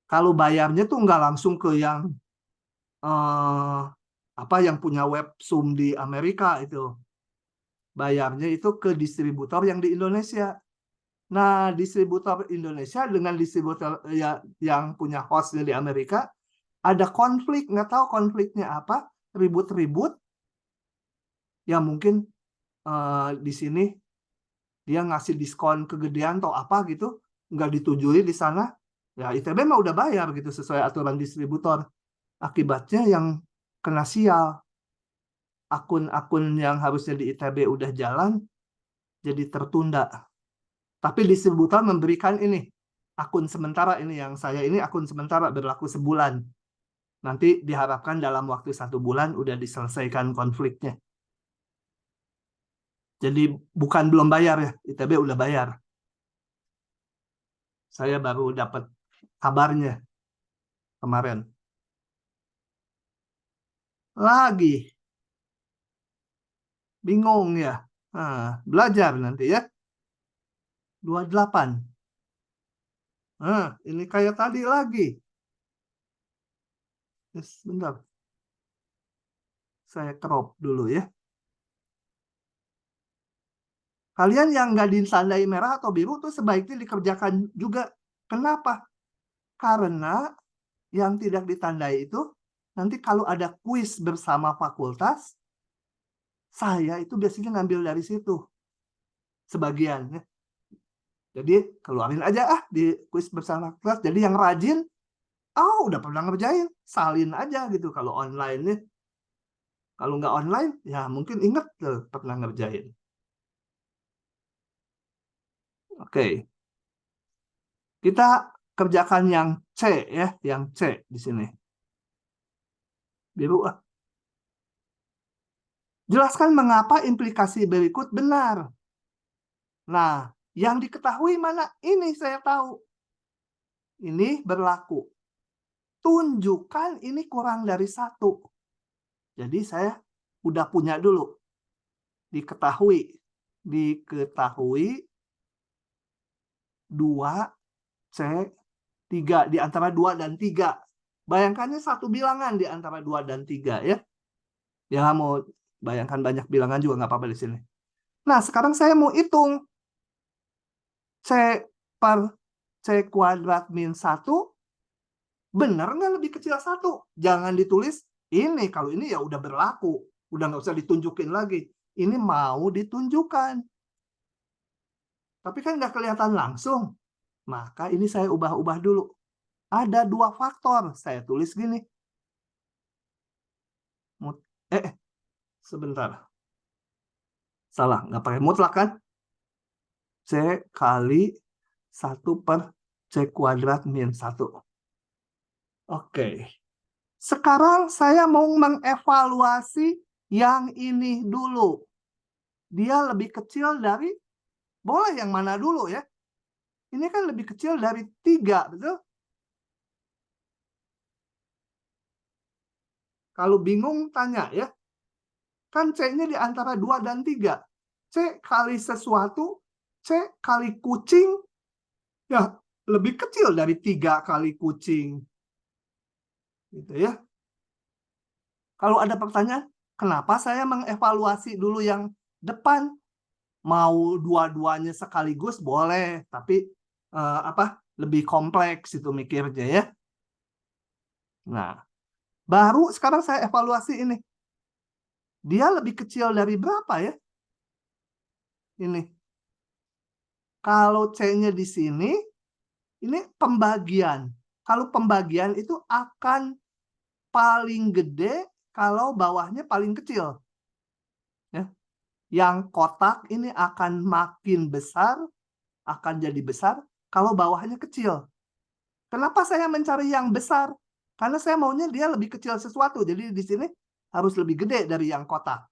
Kalau bayarnya tuh nggak langsung ke yang yang punya web Zoom di Amerika itu. Bayarnya itu ke distributor yang di Indonesia. Nah, distributor Indonesia dengan distributor yang punya hostnya di Amerika ada konflik, nggak tahu konfliknya apa, ribut-ribut. Ya mungkin di sini dia ngasih diskon kegedean atau apa gitu, nggak ditujui di sana. Ya ITB mah udah bayar gitu sesuai aturan distributor. Akibatnya yang kena sial. Akun-akun yang harusnya di ITB udah jalan, jadi tertunda. Tapi distributor memberikan ini, akun sementara ini, yang saya ini akun sementara berlaku sebulan. Nanti diharapkan dalam waktu 1 bulan udah diselesaikan konfliknya. Jadi bukan belum bayar ya, ITB udah bayar. Saya baru dapat kabarnya kemarin. Lagi. Bingung ya. Nah, belajar nanti ya. 28. Nah, ini kayak tadi lagi. Sebentar. Saya crop dulu ya. Kalian yang nggak ditandai merah atau biru tuh sebaiknya dikerjakan juga. Kenapa? Karena yang tidak ditandai itu nanti kalau ada kuis bersama fakultas, saya itu biasanya ngambil dari situ sebagian ya. Jadi keluarin aja di kuis bersama fakultas. Jadi yang rajin, udah pernah ngerjain, salin aja gitu kalau online nih. Kalau nggak online, ya mungkin inget pernah ngerjain. Oke. Kita kerjakan yang C ya, yang C di sini. Biru ah. Jelaskan mengapa implikasi berikut benar. Nah, yang diketahui mana? Ini saya tahu. Ini berlaku. Tunjukkan ini kurang dari 1. Jadi saya udah punya dulu. Diketahui 2C 3 di antara 2 dan 3. Bayangkannya satu bilangan di antara 2 dan 3 ya. Ya mau bayangkan banyak bilangan juga nggak apa-apa di sini. Nah, sekarang saya mau hitung C per C kuadrat min 1 benar nggak lebih kecil 1? Jangan ditulis ini. Kalau ini ya udah berlaku. Udah nggak usah ditunjukin lagi. Ini mau ditunjukkan. Tapi kan nggak kelihatan langsung. Maka ini saya ubah-ubah dulu. Ada 2 faktor. Saya tulis gini. Sebentar. Salah. Nggak pakai mutlak kan? C kali 1 per C kuadrat min 1. Oke. Sekarang saya mau mengevaluasi yang ini dulu. Dia lebih kecil dari, boleh yang mana dulu ya? Ini kan lebih kecil dari 3, betul? Kalau bingung tanya ya. Kan C-nya di antara 2 dan 3. C kali sesuatu, C kali kucing, ya lebih kecil dari 3 kali kucing. Gitu ya. Kalau ada pertanyaan, kenapa saya mengevaluasi dulu yang depan? Mau dua-duanya sekaligus boleh, tapi lebih kompleks itu mikirnya ya. Nah, baru sekarang saya evaluasi ini. Dia lebih kecil dari berapa ya? Ini. Kalau C-nya di sini, ini pembagian. Kalau pembagian itu akan paling gede kalau bawahnya paling kecil. Ya. Yang kotak ini akan makin besar, akan jadi besar kalau bawahnya kecil. Kenapa saya mencari yang besar? Karena saya maunya dia lebih kecil sesuatu. Jadi di sini harus lebih gede dari yang kotak.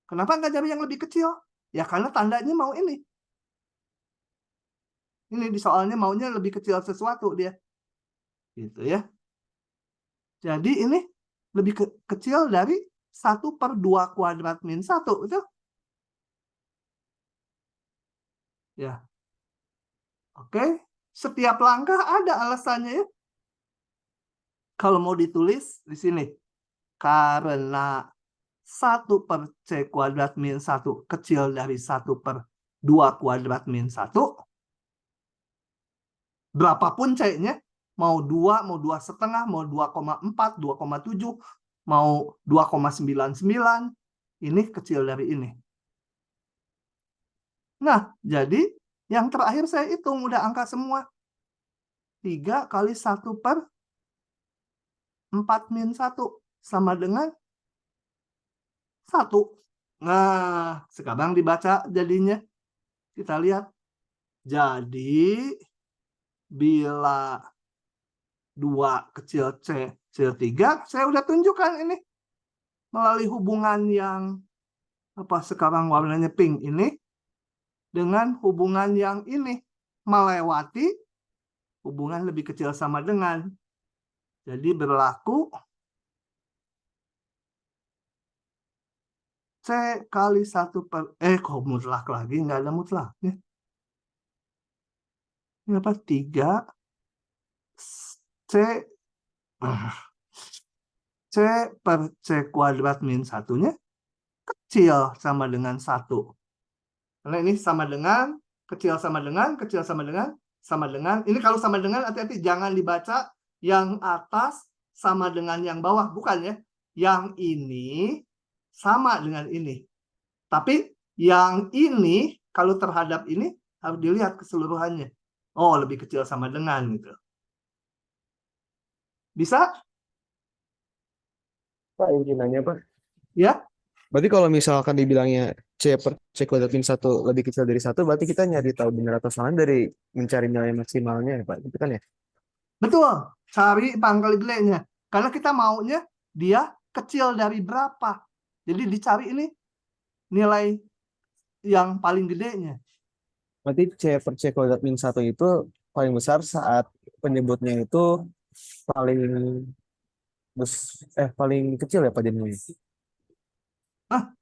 Kenapa nggak cari yang lebih kecil? Ya karena tandanya mau ini. Ini di soalnya maunya lebih kecil sesuatu dia. Gitu ya. Jadi ini lebih kecil dari 1 per 2 kuadrat min 1. Betul? Ya. Oke. Setiap langkah ada alasannya ya. Kalau mau ditulis di sini. Karena 1 per C kuadrat min 1 kecil dari 1 per 2 kuadrat min 1. Berapapun C-nya, mau 2, mau 2,5, mau 2,4, 2,7, mau 2,99, ini kecil dari ini. Nah, jadi yang terakhir saya hitung, udah angka semua. 3 kali 1 per 4 min 1 sama dengan 1. Nah, sekarang dibaca jadinya. Kita lihat. Jadi, bila 2 kecil C kecil 3, saya udah tunjukkan ini. Melalui hubungan yang sekarang warnanya pink ini. Dengan hubungan yang ini. Melewati hubungan lebih kecil sama dengan. Jadi berlaku C kali 1 per... kok mutlak lagi? Nggak ada mutlaknya. Ini apa? 3 C C per C kuadrat min 1-nya kecil sama dengan 1. Karena ini sama dengan, kecil sama dengan, kecil sama dengan, sama dengan. Ini kalau sama dengan, hati-hati jangan dibaca yang atas sama dengan yang bawah. Bukan ya. Yang ini sama dengan ini. Tapi yang ini, kalau terhadap ini, harus dilihat keseluruhannya. Oh, lebih kecil sama dengan gitu. Bisa? Pak, ingin nanya, Pak. Ya? Berarti kalau misalkan dibilangnya C per C kuadrat min 1 lebih kecil dari 1, berarti kita nyari tahu benar atau salah dari mencari nilai maksimalnya ya, Pak. Itu kan ya? Betul. Cari pangkal gedenya. Karena kita maunya dia kecil dari berapa. Jadi dicari ini nilai yang paling gedenya. Berarti C per C kuadrat min 1 itu paling besar saat penyebutnya itu paling kecil ya Pak jadinya.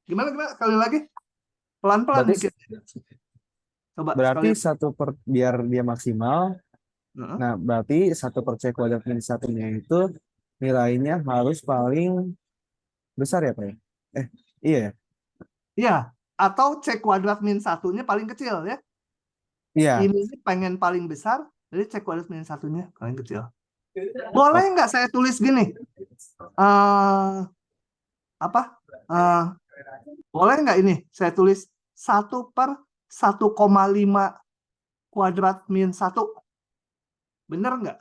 Gimana? Kali lagi. Pelan-pelan Berarti, dikit. Coba berarti sekalian. biar dia maksimal. Heeh. Nah, berarti 1 per C kuadrat min 1-nya itu nilainya harus paling besar ya Pak ya? Iya ya? Iya. Atau C kuadrat min 1-nya paling kecil ya. Iya. Ini pengen paling besar. Jadi C kuadrat min 1-nya paling kecil. Boleh nggak saya tulis gini? Boleh nggak ini? Saya tulis 1 per 1,5 kuadrat min 1. Bener nggak?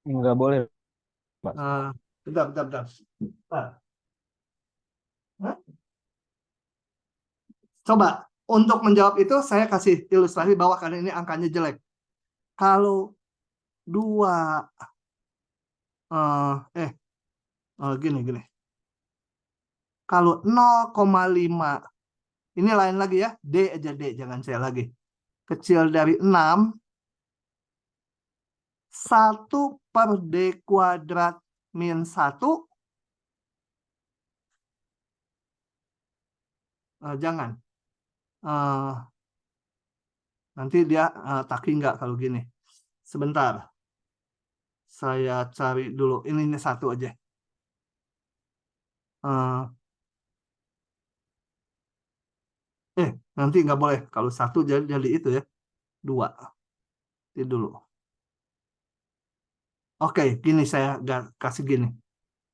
Nggak boleh, Pak. Bentar. Coba, untuk menjawab itu saya kasih ilustrasi bawah karena ini angkanya jelek. Kalau 2 gini. Kalau 0,5 ini lain lagi ya, D aja D, jangan saya lagi. Kecil dari 6, 1 per D kuadrat min 1. Jangan. Nanti dia taki nggak kalau gini. Sebentar. Saya cari dulu. Ini 1 aja. Nanti nggak boleh. Kalau 1 jadi itu ya. 2. Itu dulu. Oke, gini saya kasih gini.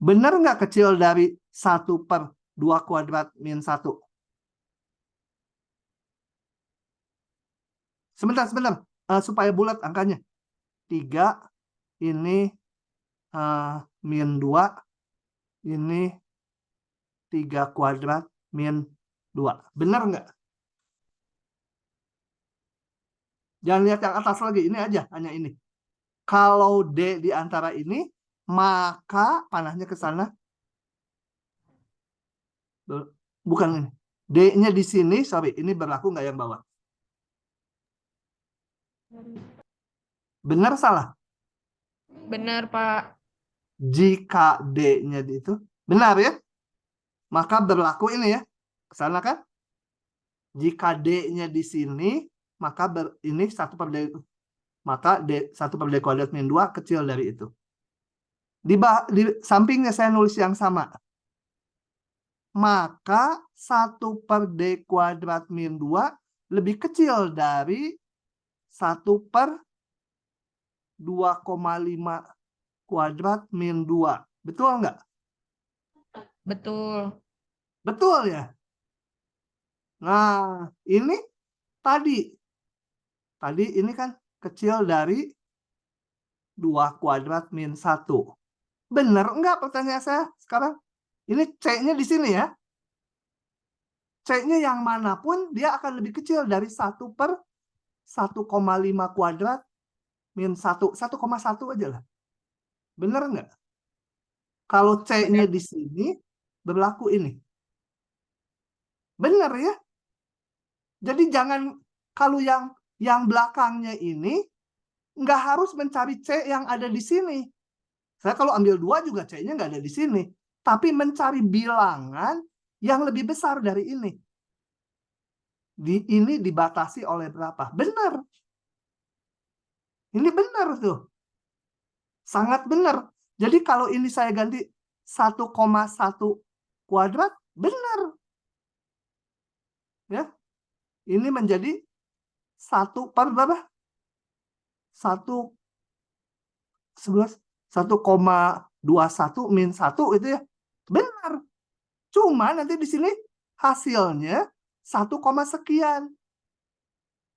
Benar nggak kecil dari 1 per 2 kuadrat min 1? Sebentar. Supaya bulat angkanya. 3, ini min 2, ini 3 kuadrat min 2. Benar nggak? Jangan lihat yang atas lagi, ini aja, hanya ini. Kalau D di antara ini, maka panahnya ke sana. Bukan ini. D-nya di sini, sorry, ini berlaku nggak yang bawah? Benar salah? Benar, Pak. Jika D-nya di itu, benar ya? Maka berlaku ini ya. Ke sana kan? Jika D-nya di sini, maka ini 1 per D. Maka 1 per D kuadrat min 2 kecil dari itu. Di sampingnya saya nulis yang sama. Maka 1 per D kuadrat min 2 lebih kecil dari 1 per 2,5 kuadrat min 2. Betul nggak? Betul. Betul ya? Nah, ini tadi ini kan kecil dari 2 kuadrat min 1. Benar enggak pertanyaan saya sekarang? Ini C-nya di sini ya. C-nya yang manapun dia akan lebih kecil dari 1 per 1,5 kuadrat min 1. 1,1 aja lah. Benar enggak? Kalau C-nya di sini berlaku ini. Benar ya? Jadi jangan, kalau yang belakangnya ini nggak harus mencari C yang ada di sini. Saya kalau ambil 2 juga C-nya nggak ada di sini. Tapi mencari bilangan yang lebih besar dari ini. Ini dibatasi oleh berapa? Benar. Ini benar tuh. Sangat benar. Jadi kalau ini saya ganti 1,1 kuadrat, benar. Ya. Ini menjadi 1 per berapa? 1,21 min 1 itu ya. Benar. Cuma nanti di sini hasilnya 1, sekian.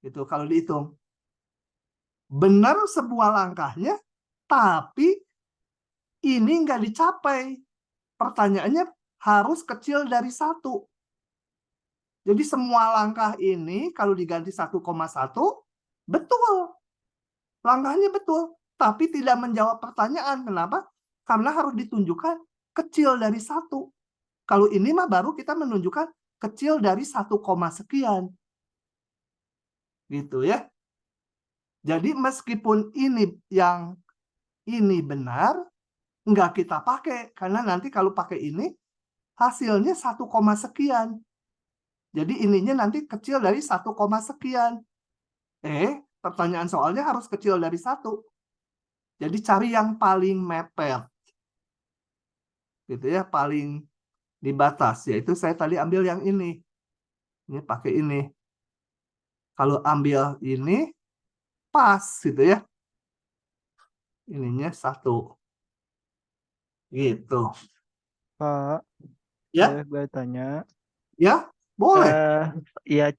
Itu kalau dihitung. Benar sebuah langkahnya, tapi ini nggak dicapai. Pertanyaannya harus kecil dari 1. Jadi semua langkah ini kalau diganti 1,1, betul. Langkahnya betul. Tapi tidak menjawab pertanyaan. Kenapa? Karena harus ditunjukkan kecil dari 1. Kalau ini mah baru kita menunjukkan kecil dari 1, sekian. Gitu ya. Jadi meskipun ini yang ini benar, nggak kita pakai. Karena nanti kalau pakai ini, hasilnya 1, sekian. Jadi ininya nanti kecil dari 1, sekian. Pertanyaan soalnya harus kecil dari 1. Jadi cari yang paling mepet. Gitu ya, paling dibatas. Yaitu saya tadi ambil yang ini. Ini pakai ini. Kalau ambil ini, pas gitu ya. Ininya 1. Gitu. Pak, Ya, boleh tanya? ya, boleh. Ya,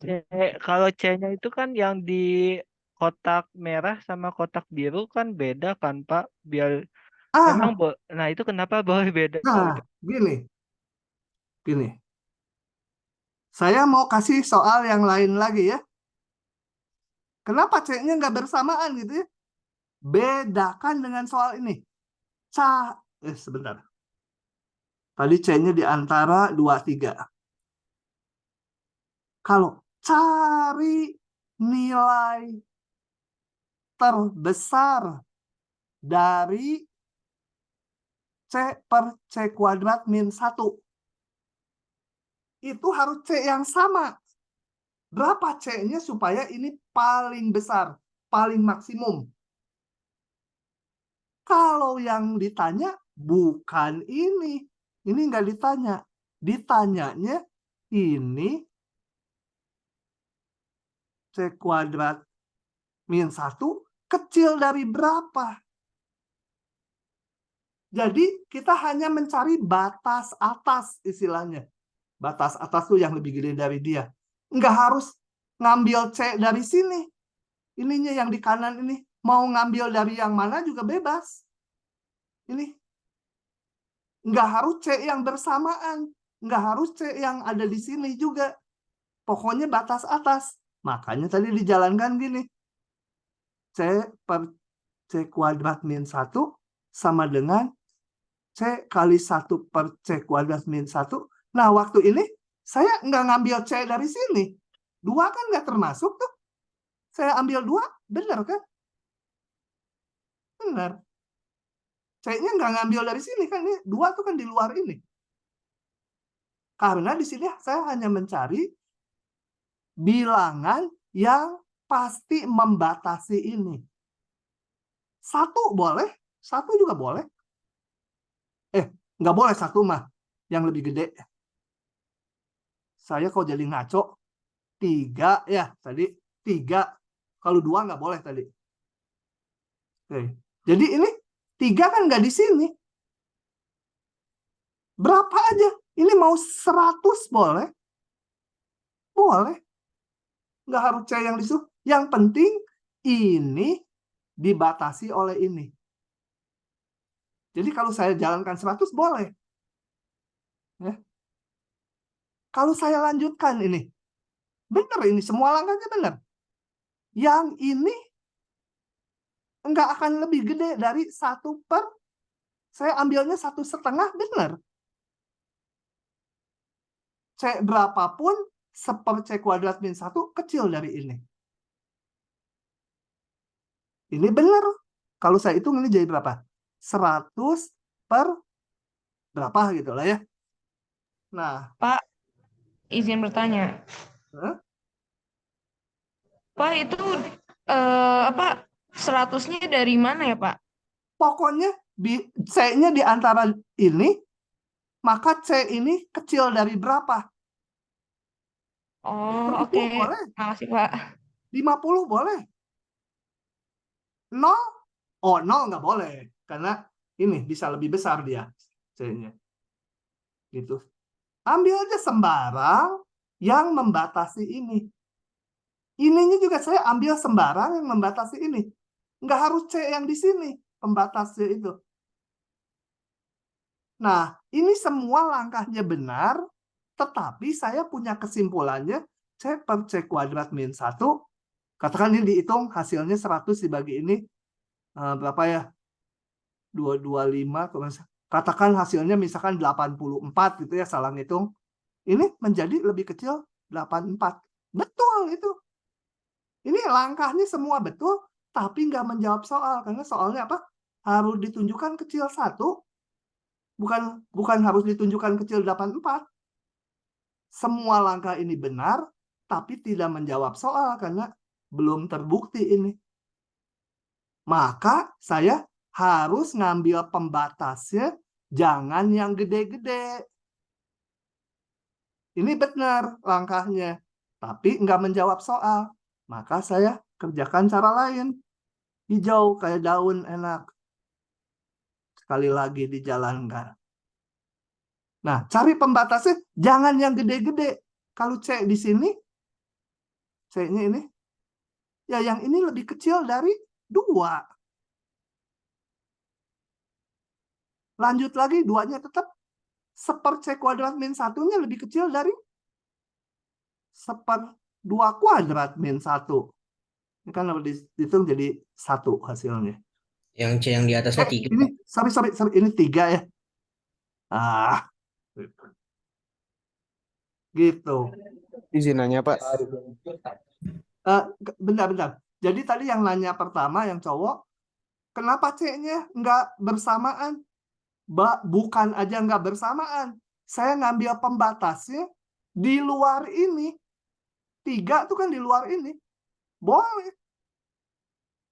kalau C-nya itu kan yang di kotak merah sama kotak biru kan beda kan, Pak? Biar memang nah itu kenapa boleh beda? Nah, gini. Saya mau kasih soal yang lain lagi ya. Kenapa C-nya nggak bersamaan gitu ya? Bedakan dengan soal ini. Sebentar. Tadi C-nya di antara 2, 3. Kalau cari nilai terbesar dari C per C kuadrat min 1. Itu harus C yang sama. Berapa C-nya supaya ini paling besar, paling maksimum. Kalau yang ditanya bukan ini. Ini nggak ditanya. Ditanyanya ini C kuadrat min 1 kecil dari berapa? Jadi kita hanya mencari batas atas istilahnya. Batas atas tuh yang lebih gede dari dia. Nggak harus ngambil C dari sini. Ininya yang di kanan ini. Mau ngambil dari yang mana juga bebas. Ini. Nggak harus C yang bersamaan. Nggak harus C yang ada di sini juga. Pokoknya batas atas. Makanya tadi dijalankan gini. C per C kuadrat min 1 sama dengan C kali 1 per C kuadrat min 1. Nah, waktu ini saya nggak ngambil C dari sini. 2 kan nggak termasuk tuh. Saya ambil 2, benar kan? Benar. C-nya nggak ngambil dari sini kan. Ini 2 tuh kan di luar ini. Karena di sini saya hanya mencari bilangan yang pasti membatasi ini. 1 boleh, 1 juga boleh. Nggak boleh 1 mah. Yang lebih gede. Saya kok jadi ngaco. 3 ya tadi. 3. Kalau 2 nggak boleh tadi. Oke. Jadi ini 3 kan nggak di sini. Berapa aja? Ini mau 100 boleh. Boleh. Nggak harus C yang di situ. Yang penting ini dibatasi oleh ini. Jadi kalau saya jalankan 100 boleh. Ya. Kalau saya lanjutkan ini. Benar ini. Semua langkahnya benar. Yang ini nggak akan lebih gede dari 1 per. Saya ambilnya 1,5 benar. C berapapun seper C kuadrat min 1 kecil dari ini. Ini benar. Kalau saya hitung ini jadi berapa? 100 per berapa gitu lah ya. Nah, Pak, izin bertanya. Hah? Pak, itu apa 100-nya dari mana ya, Pak? Pokoknya C-nya di antara ini, maka C ini kecil dari berapa? Oh, 1000 oke. boleh, Makasih, Pak. 50 boleh. 0? Oh, 0 nggak boleh. Karena ini bisa lebih besar dia C-nya. Gitu. Ambil aja sembarang yang membatasi ini. Ininya juga saya ambil sembarang yang membatasi ini. Nggak harus C yang di sini, pembatasnya itu. Nah, ini semua langkahnya benar, tetapi saya punya kesimpulannya, C per C kuadrat min 1, katakan ini dihitung hasilnya 100 dibagi ini, berapa ya? 225, katakan hasilnya misalkan 84 gitu ya, salah ngitung. Ini menjadi lebih kecil 84. Betul itu. Ini langkahnya semua betul, tapi nggak menjawab soal. Karena soalnya apa? Harus ditunjukkan kecil 1, bukan harus ditunjukkan kecil 84. Semua langkah ini benar, tapi tidak menjawab soal karena belum terbukti ini. Maka saya harus ngambil pembatasnya, jangan yang gede-gede. Ini benar langkahnya, tapi nggak menjawab soal. Maka saya kerjakan cara lain. Hijau kayak daun enak. Sekali lagi dijalankan. Nah, cari pembatasnya jangan yang gede-gede. Kalau C di sini, C-nya ini, ya yang ini lebih kecil dari 2. Lanjut lagi, 2-nya tetap seper C kuadrat min 1-nya lebih kecil dari seper 2 kuadrat min 1. Ini kan dihitung jadi 1 hasilnya. Yang C yang di atasnya 3. Ini, sorry, ini 3 ya. Gitu. Izin nanya, Pak. Bentar. Jadi tadi yang nanya pertama, yang cowok, kenapa C-nya nggak bersamaan? Bukan aja nggak bersamaan. Saya ngambil pembatasnya di luar ini. 3 tuh kan di luar ini. Boleh.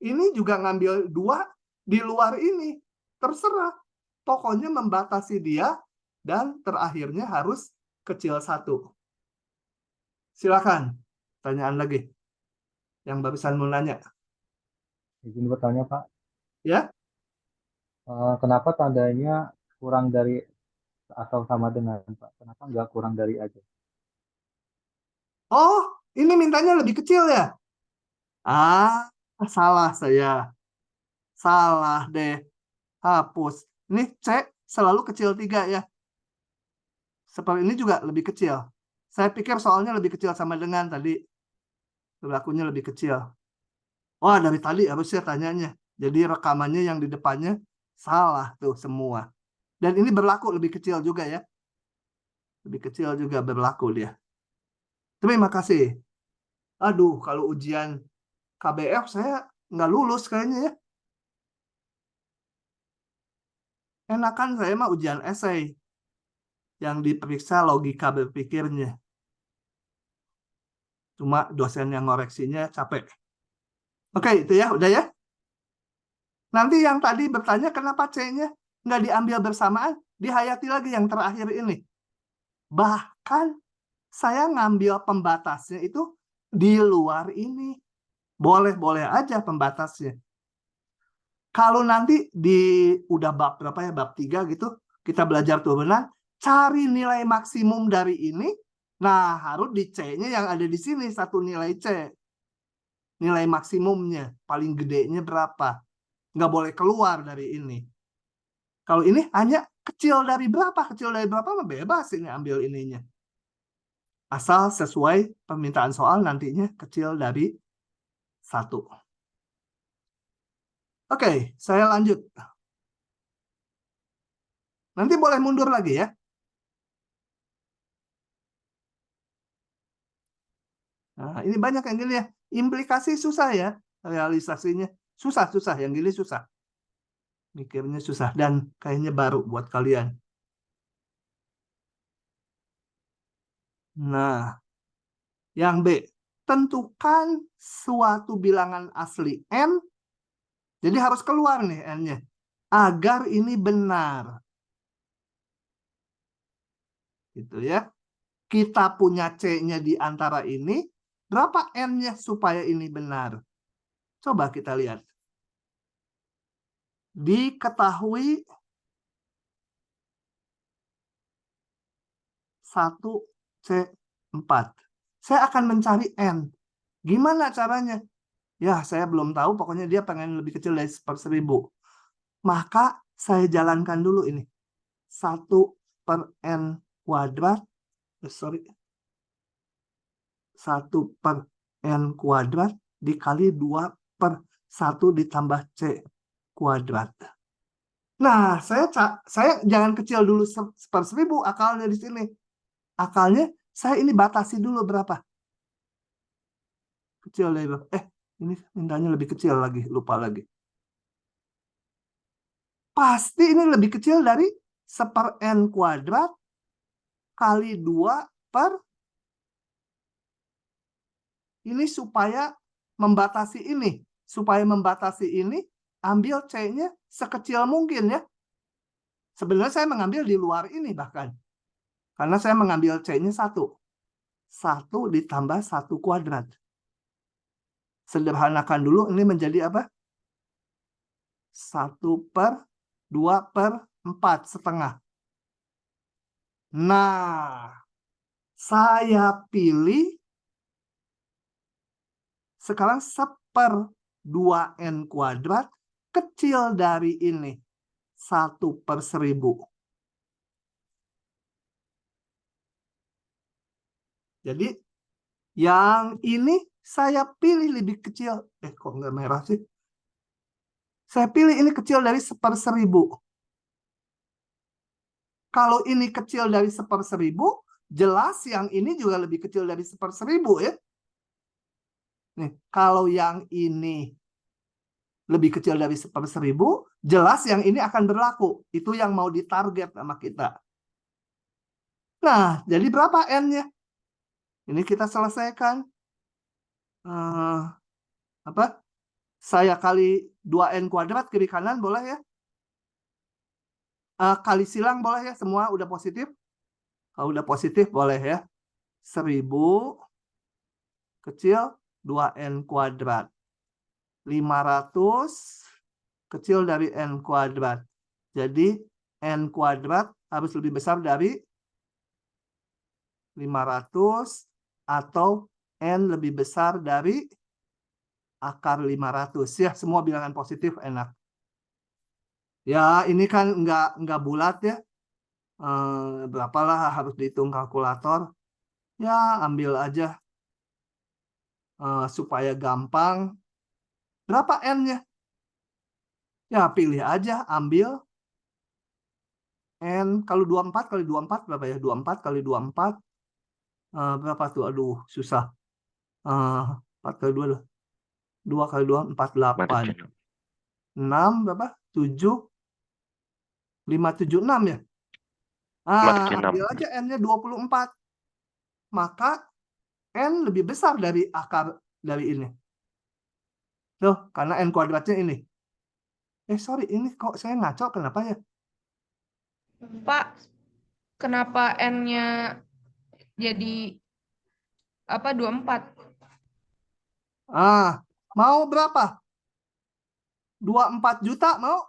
Ini juga ngambil 2 di luar ini. Terserah. Pokoknya membatasi dia dan terakhirnya harus kecil 1. Silakan. Pertanyaan lagi. Yang barusan mau nanya. Izin bertanya, Pak. Ya? Kenapa tandanya kurang dari atau sama dengan, Pak? Kenapa nggak kurang dari aja? Oh, ini mintanya lebih kecil ya? Salah saya. Salah deh. Hapus. Ini C selalu kecil 3 ya. Seperti ini juga lebih kecil. Saya pikir soalnya lebih kecil sama dengan tadi. Berlakunya lebih kecil. Wah, dari tadi harusnya tanyanya. Jadi rekamannya yang di depannya salah tuh semua. Dan ini berlaku lebih kecil juga ya. Lebih kecil juga berlaku dia. Terima kasih. Aduh, kalau ujian KBF saya nggak lulus kayaknya ya. Enakan saya mah ujian esai. Yang diperiksa logika berpikirnya. Cuma dosen yang ngoreksinya capek. Oke, itu ya, udah ya. Nanti yang tadi bertanya kenapa C-nya nggak diambil bersamaan, dihayati lagi yang terakhir ini. Bahkan saya ngambil pembatasnya itu di luar ini. Boleh-boleh aja pembatasnya. Kalau nanti udah bab berapa ya, bab 3 gitu, kita belajar turunan, cari nilai maksimum dari ini, nah harus di C-nya yang ada di sini, satu nilai C. Nilai maksimumnya, paling gedenya berapa. Nggak boleh keluar dari ini. Kalau ini hanya kecil dari berapa mah bebas ini ambil ininya. Asal sesuai permintaan soal nantinya kecil dari 1. Oke, saya lanjut. Nanti boleh mundur lagi ya. Nah, ini banyak yang gini ya. Implikasi susah ya, realisasinya. Susah, yang gini susah. Mikirnya susah dan kayaknya baru buat kalian. Nah, yang B. Tentukan suatu bilangan asli N. Jadi harus keluar nih N-nya. Agar ini benar. Gitu ya. Kita punya C-nya di antara ini. Berapa N-nya supaya ini benar? Coba kita lihat. Diketahui 1C4. Saya akan mencari N. Gimana caranya? Ya, saya belum tahu. Pokoknya dia pengen lebih kecil dari 1/1000. Maka saya jalankan dulu ini. 1/N kuadrat. Sorry. 1/N kuadrat dikali 2/1 ditambah C kuadrat. Nah, saya jangan kecil dulu 1/1000 akalnya di sini. Akalnya saya ini batasi dulu berapa? Kecil dari berapa? Ini mintanya lebih kecil lagi, lupa lagi. Pasti ini lebih kecil dari 1/N kuadrat kali 2 per ini supaya membatasi ini. Supaya membatasi ini, ambil C-nya sekecil mungkin ya. Sebenarnya saya mengambil di luar ini bahkan. Karena saya mengambil C-nya 1. 1 ditambah 1 kuadrat. Sederhanakan dulu, ini menjadi apa? 1/2/4 setengah. Nah, saya pilih sekarang 1/2N kuadrat kecil dari ini. 1/1000. Jadi yang ini saya pilih lebih kecil. Kok nggak merah sih? Saya pilih ini kecil dari 1/1000. Kalau ini kecil dari 1/1000, jelas yang ini juga lebih kecil dari 1/1000 ya. Nih, kalau yang ini lebih kecil dari 1/1000, jelas yang ini akan berlaku. Itu yang mau ditarget sama kita. Nah, jadi berapa N-nya? Ini kita selesaikan. Saya kali 2N kuadrat kiri kanan boleh ya? Kali silang boleh ya? Semua udah positif? Kalau udah positif boleh ya. 1000 kecil 2N kuadrat. 500 kecil dari N kuadrat. Jadi N kuadrat harus lebih besar dari 500 atau N lebih besar dari akar 500. Ya, semua bilangan positif enak. Ya, ini kan nggak bulat ya. Berapalah harus dihitung kalkulator. Ya, ambil aja. Supaya gampang. Berapa N-nya? Ya, pilih aja, ambil N. Kalau 24 kali 24 berapa ya? 24 kali 24. Berapa tuh? Aduh, susah. 4 kali 2. 2 kali 2, 48. 6 berapa? 7. 576 ya? Ambil aja N-nya 24. Maka N lebih besar dari akar dari ini. Tuh, karena N kuadratnya ini. Sorry, ini kok saya ngaco, kenapa ya? Pak, kenapa N-nya jadi 24? Mau berapa? 24 juta mau?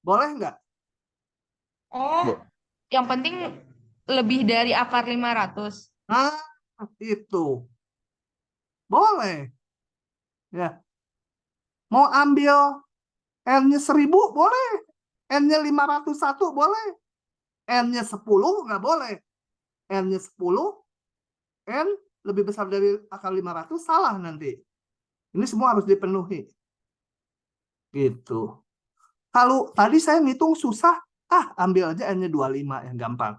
Boleh nggak? Oh, yang penting lebih dari akar 500. Itu. Boleh. Ya. Mau ambil N-nya 1000 boleh. N-nya 501 boleh. N-nya 10 nggak boleh. N-nya 10, N lebih besar dari akar 500, salah nanti. Ini semua harus dipenuhi. Gitu. Kalau tadi saya ngitung susah, ambil aja N-nya 25 yang gampang.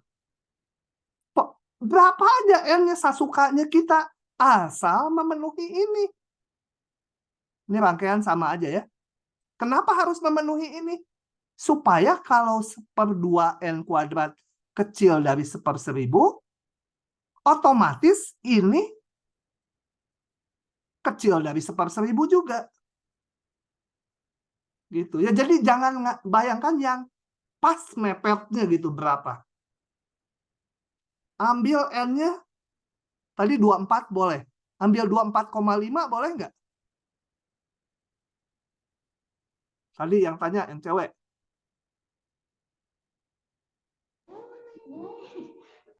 Berapa aja N-nya sasukanya kita, asal memenuhi ini. Ini rangkaian sama aja ya. Kenapa harus memenuhi ini? Supaya kalau 1/2N kuadrat kecil dari 1/1000, otomatis ini kecil dari 1/1000 juga. Gitu ya. Jadi jangan bayangkan yang pas mepetnya gitu berapa. Ambil N-nya tadi 24 boleh. Ambil 24,5 boleh nggak? Tadi yang tanya yang cewek.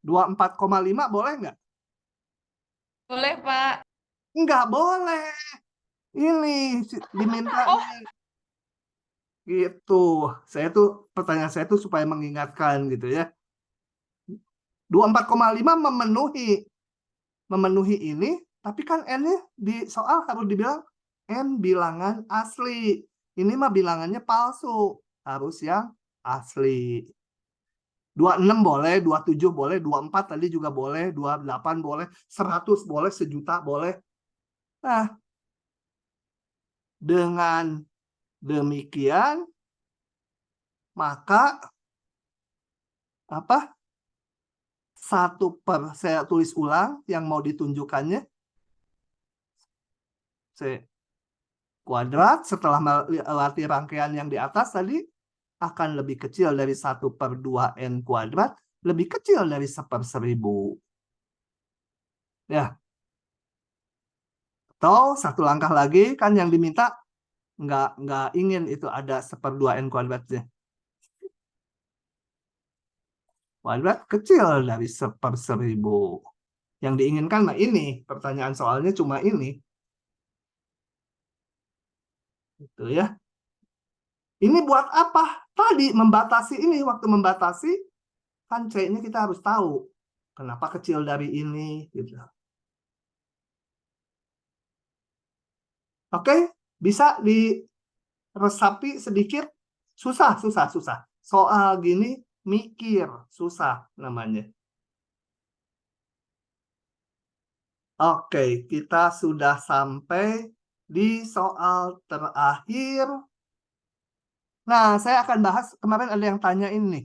24,5 boleh nggak? Boleh, Pak. Nggak boleh. Ini diminta gitu. Pertanyaan saya tuh supaya mengingatkan gitu ya. 24,5 memenuhi ini, tapi kan N-nya di soal harus dibilang N bilangan asli. Ini mah bilangannya palsu, harus yang asli. 26 boleh, 27 boleh, 24 tadi juga boleh, 28 boleh, 100 boleh, 1.000.000 boleh. Nah, dengan demikian maka saya tulis ulang yang mau ditunjukkannya. Kuadrat setelah melatih rangkaian yang di atas tadi akan lebih kecil dari 1/2n kuadrat, lebih kecil dari 1/1000. Ya. Atau satu langkah lagi, kan yang diminta nggak ingin itu ada 1/2n kuadratnya. Kuadrat kecil dari 1/1000. Yang diinginkan mah ini, pertanyaan soalnya cuma ini. Gitu ya. Ini buat apa? Tadi membatasi ini, waktu membatasi kan C-nya kita harus tahu kenapa kecil dari ini gitu. Oke, bisa diresapi sedikit? Susah. Soal gini mikir, susah namanya. Oke, kita sudah sampai di soal terakhir. Nah, saya akan bahas, kemarin ada yang tanya ini.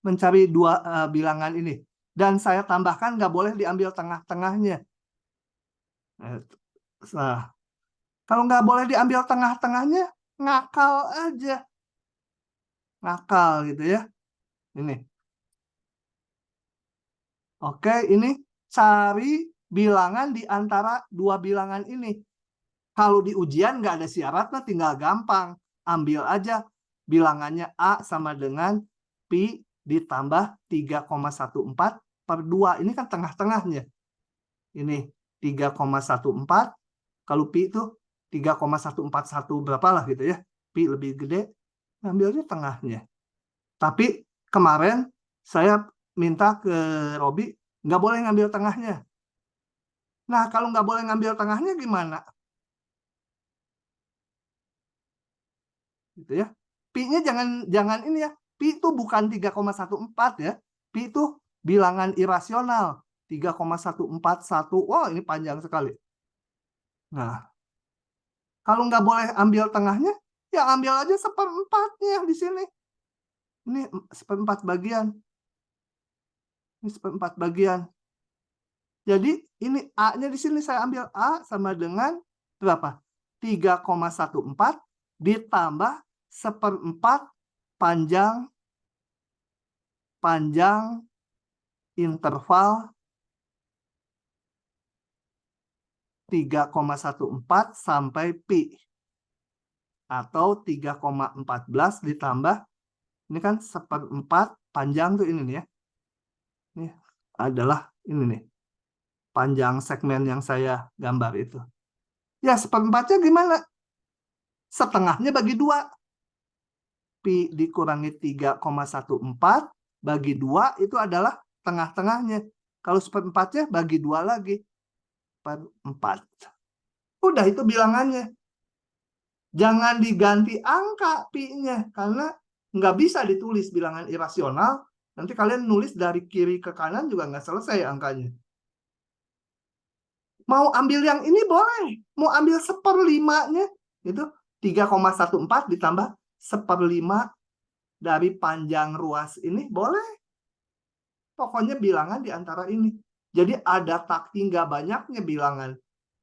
Mencari dua bilangan ini. Dan saya tambahkan nggak boleh diambil tengah-tengahnya. Nah, kalau nggak boleh diambil tengah-tengahnya, ngakal aja. Ngakal gitu ya. Ini. Oke, ini cari bilangan di antara dua bilangan ini. Kalau di ujian nggak ada syaratnya, tinggal gampang. Ambil aja bilangannya A sama dengan pi ditambah 3,14/2. Ini kan tengah-tengahnya. Ini 3,14. Kalau pi itu 3,141 berapa lah gitu ya. Pi lebih gede, ambilnya tengahnya. Tapi kemarin saya minta ke Robi, nggak boleh ngambil tengahnya. Nah, kalau nggak boleh ngambil tengahnya gimana? Gitu ya. Pi-nya jangan ini ya. Pi itu bukan 3,14 ya. Pi itu bilangan irasional. 3,141. Wah, ini panjang sekali. Nah, kalau nggak boleh ambil tengahnya, ya ambil aja 1/4-nya di sini. Ini 1/4 bagian. Ini 1/4 bagian. Jadi ini A-nya di sini saya ambil A sama dengan berapa? 3,14 ditambah 1/4 panjang interval 3,14 sampai pi. Atau 3,14 ditambah, ini kan 1/4 panjang tuh ini nih ya. Ini adalah ini nih. Panjang segmen yang saya gambar itu. Ya 1/4-nya gimana? Setengahnya bagi 2. Pi dikurangi 3,14 bagi 2 itu adalah tengah-tengahnya. Kalau 1/4-nya bagi 2 lagi. 1/4. Udah itu bilangannya. Jangan diganti angka pi-nya. Karena nggak bisa ditulis bilangan irasional. Nanti kalian nulis dari kiri ke kanan juga nggak selesai angkanya. Mau ambil yang ini boleh. Mau ambil 1/5-nya. Itu 3,14 ditambah 1/5 dari panjang ruas ini boleh. Pokoknya bilangan di antara ini. Jadi ada tak hingga banyaknya bilangan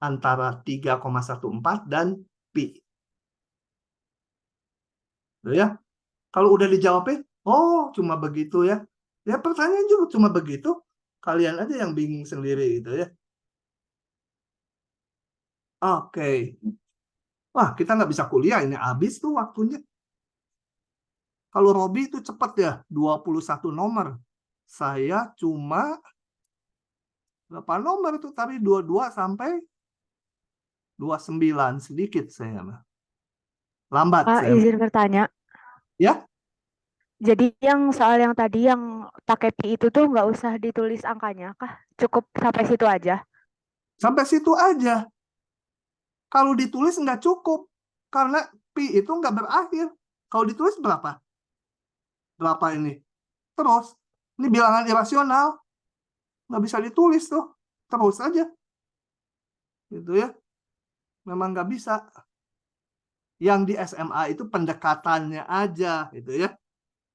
antara 3,14 dan pi. Tuh ya. Kalau udah dijawabin, oh cuma begitu ya. Ya pertanyaan juga cuma begitu. Kalian aja yang bingung sendiri gitu ya. Oke. Wah, kita nggak bisa kuliah ini. Habis tuh waktunya. Kalau Robi itu cepat ya. 21 nomor. Saya cuma berapa nomor itu? Tapi 22 sampai 29. Sedikit saya mah. Lambat Pak, saya. izin bertanya. Ya? Jadi yang soal yang tadi yang pakai pi itu tuh nggak usah ditulis angkanya kah? Cukup sampai situ aja? Sampai situ aja. Kalau ditulis nggak cukup. Karena pi itu nggak berakhir. Kalau ditulis berapa? Berapa ini? Terus. Ini bilangan irasional. Nggak bisa ditulis tuh. Terus aja. Gitu ya. Memang nggak bisa. Yang di SMA itu pendekatannya aja. Gitu ya.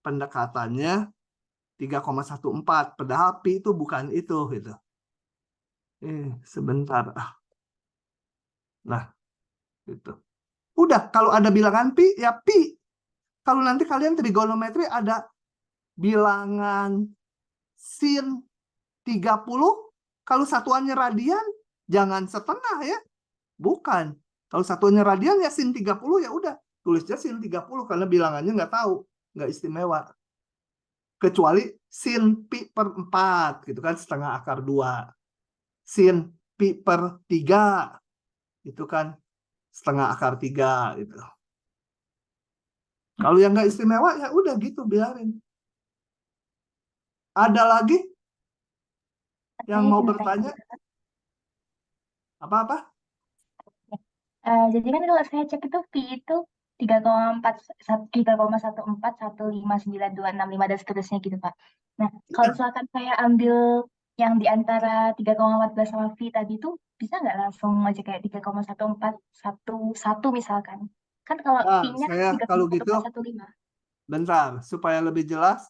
Pendekatannya 3,14. Padahal pi itu bukan itu. Gitu. Sebentar. Nah. Gitu. Udah. Kalau ada bilangan pi, ya pi. Kalau nanti kalian trigonometri ada bilangan sin 30, kalau satuannya radian, jangan setengah ya. Bukan. Kalau satuannya radian ya sin 30 ya udah. Tulisnya sin 30 karena bilangannya nggak tahu. Nggak istimewa. Kecuali sin pi per 4 gitu kan, setengah akar 2. Sin pi per 3 itu kan setengah akar 3 gitu. Kalau yang nggak istimewa ya udah gitu biarin. Ada lagi yang mau bertanya? Apa-apa? Jadi kan kalau saya cek itu pi itu 3,14, 3,14, 159, 26, 5 dan seterusnya gitu Pak. Nah, kalau misalkan saya ambil yang di antara 3,14 sama pi tadi itu bisa nggak langsung aja kayak 3,1411 misalkan? Kan kalau Nah, pi-nya saya kalau gitu 3,1415. bentar supaya lebih jelas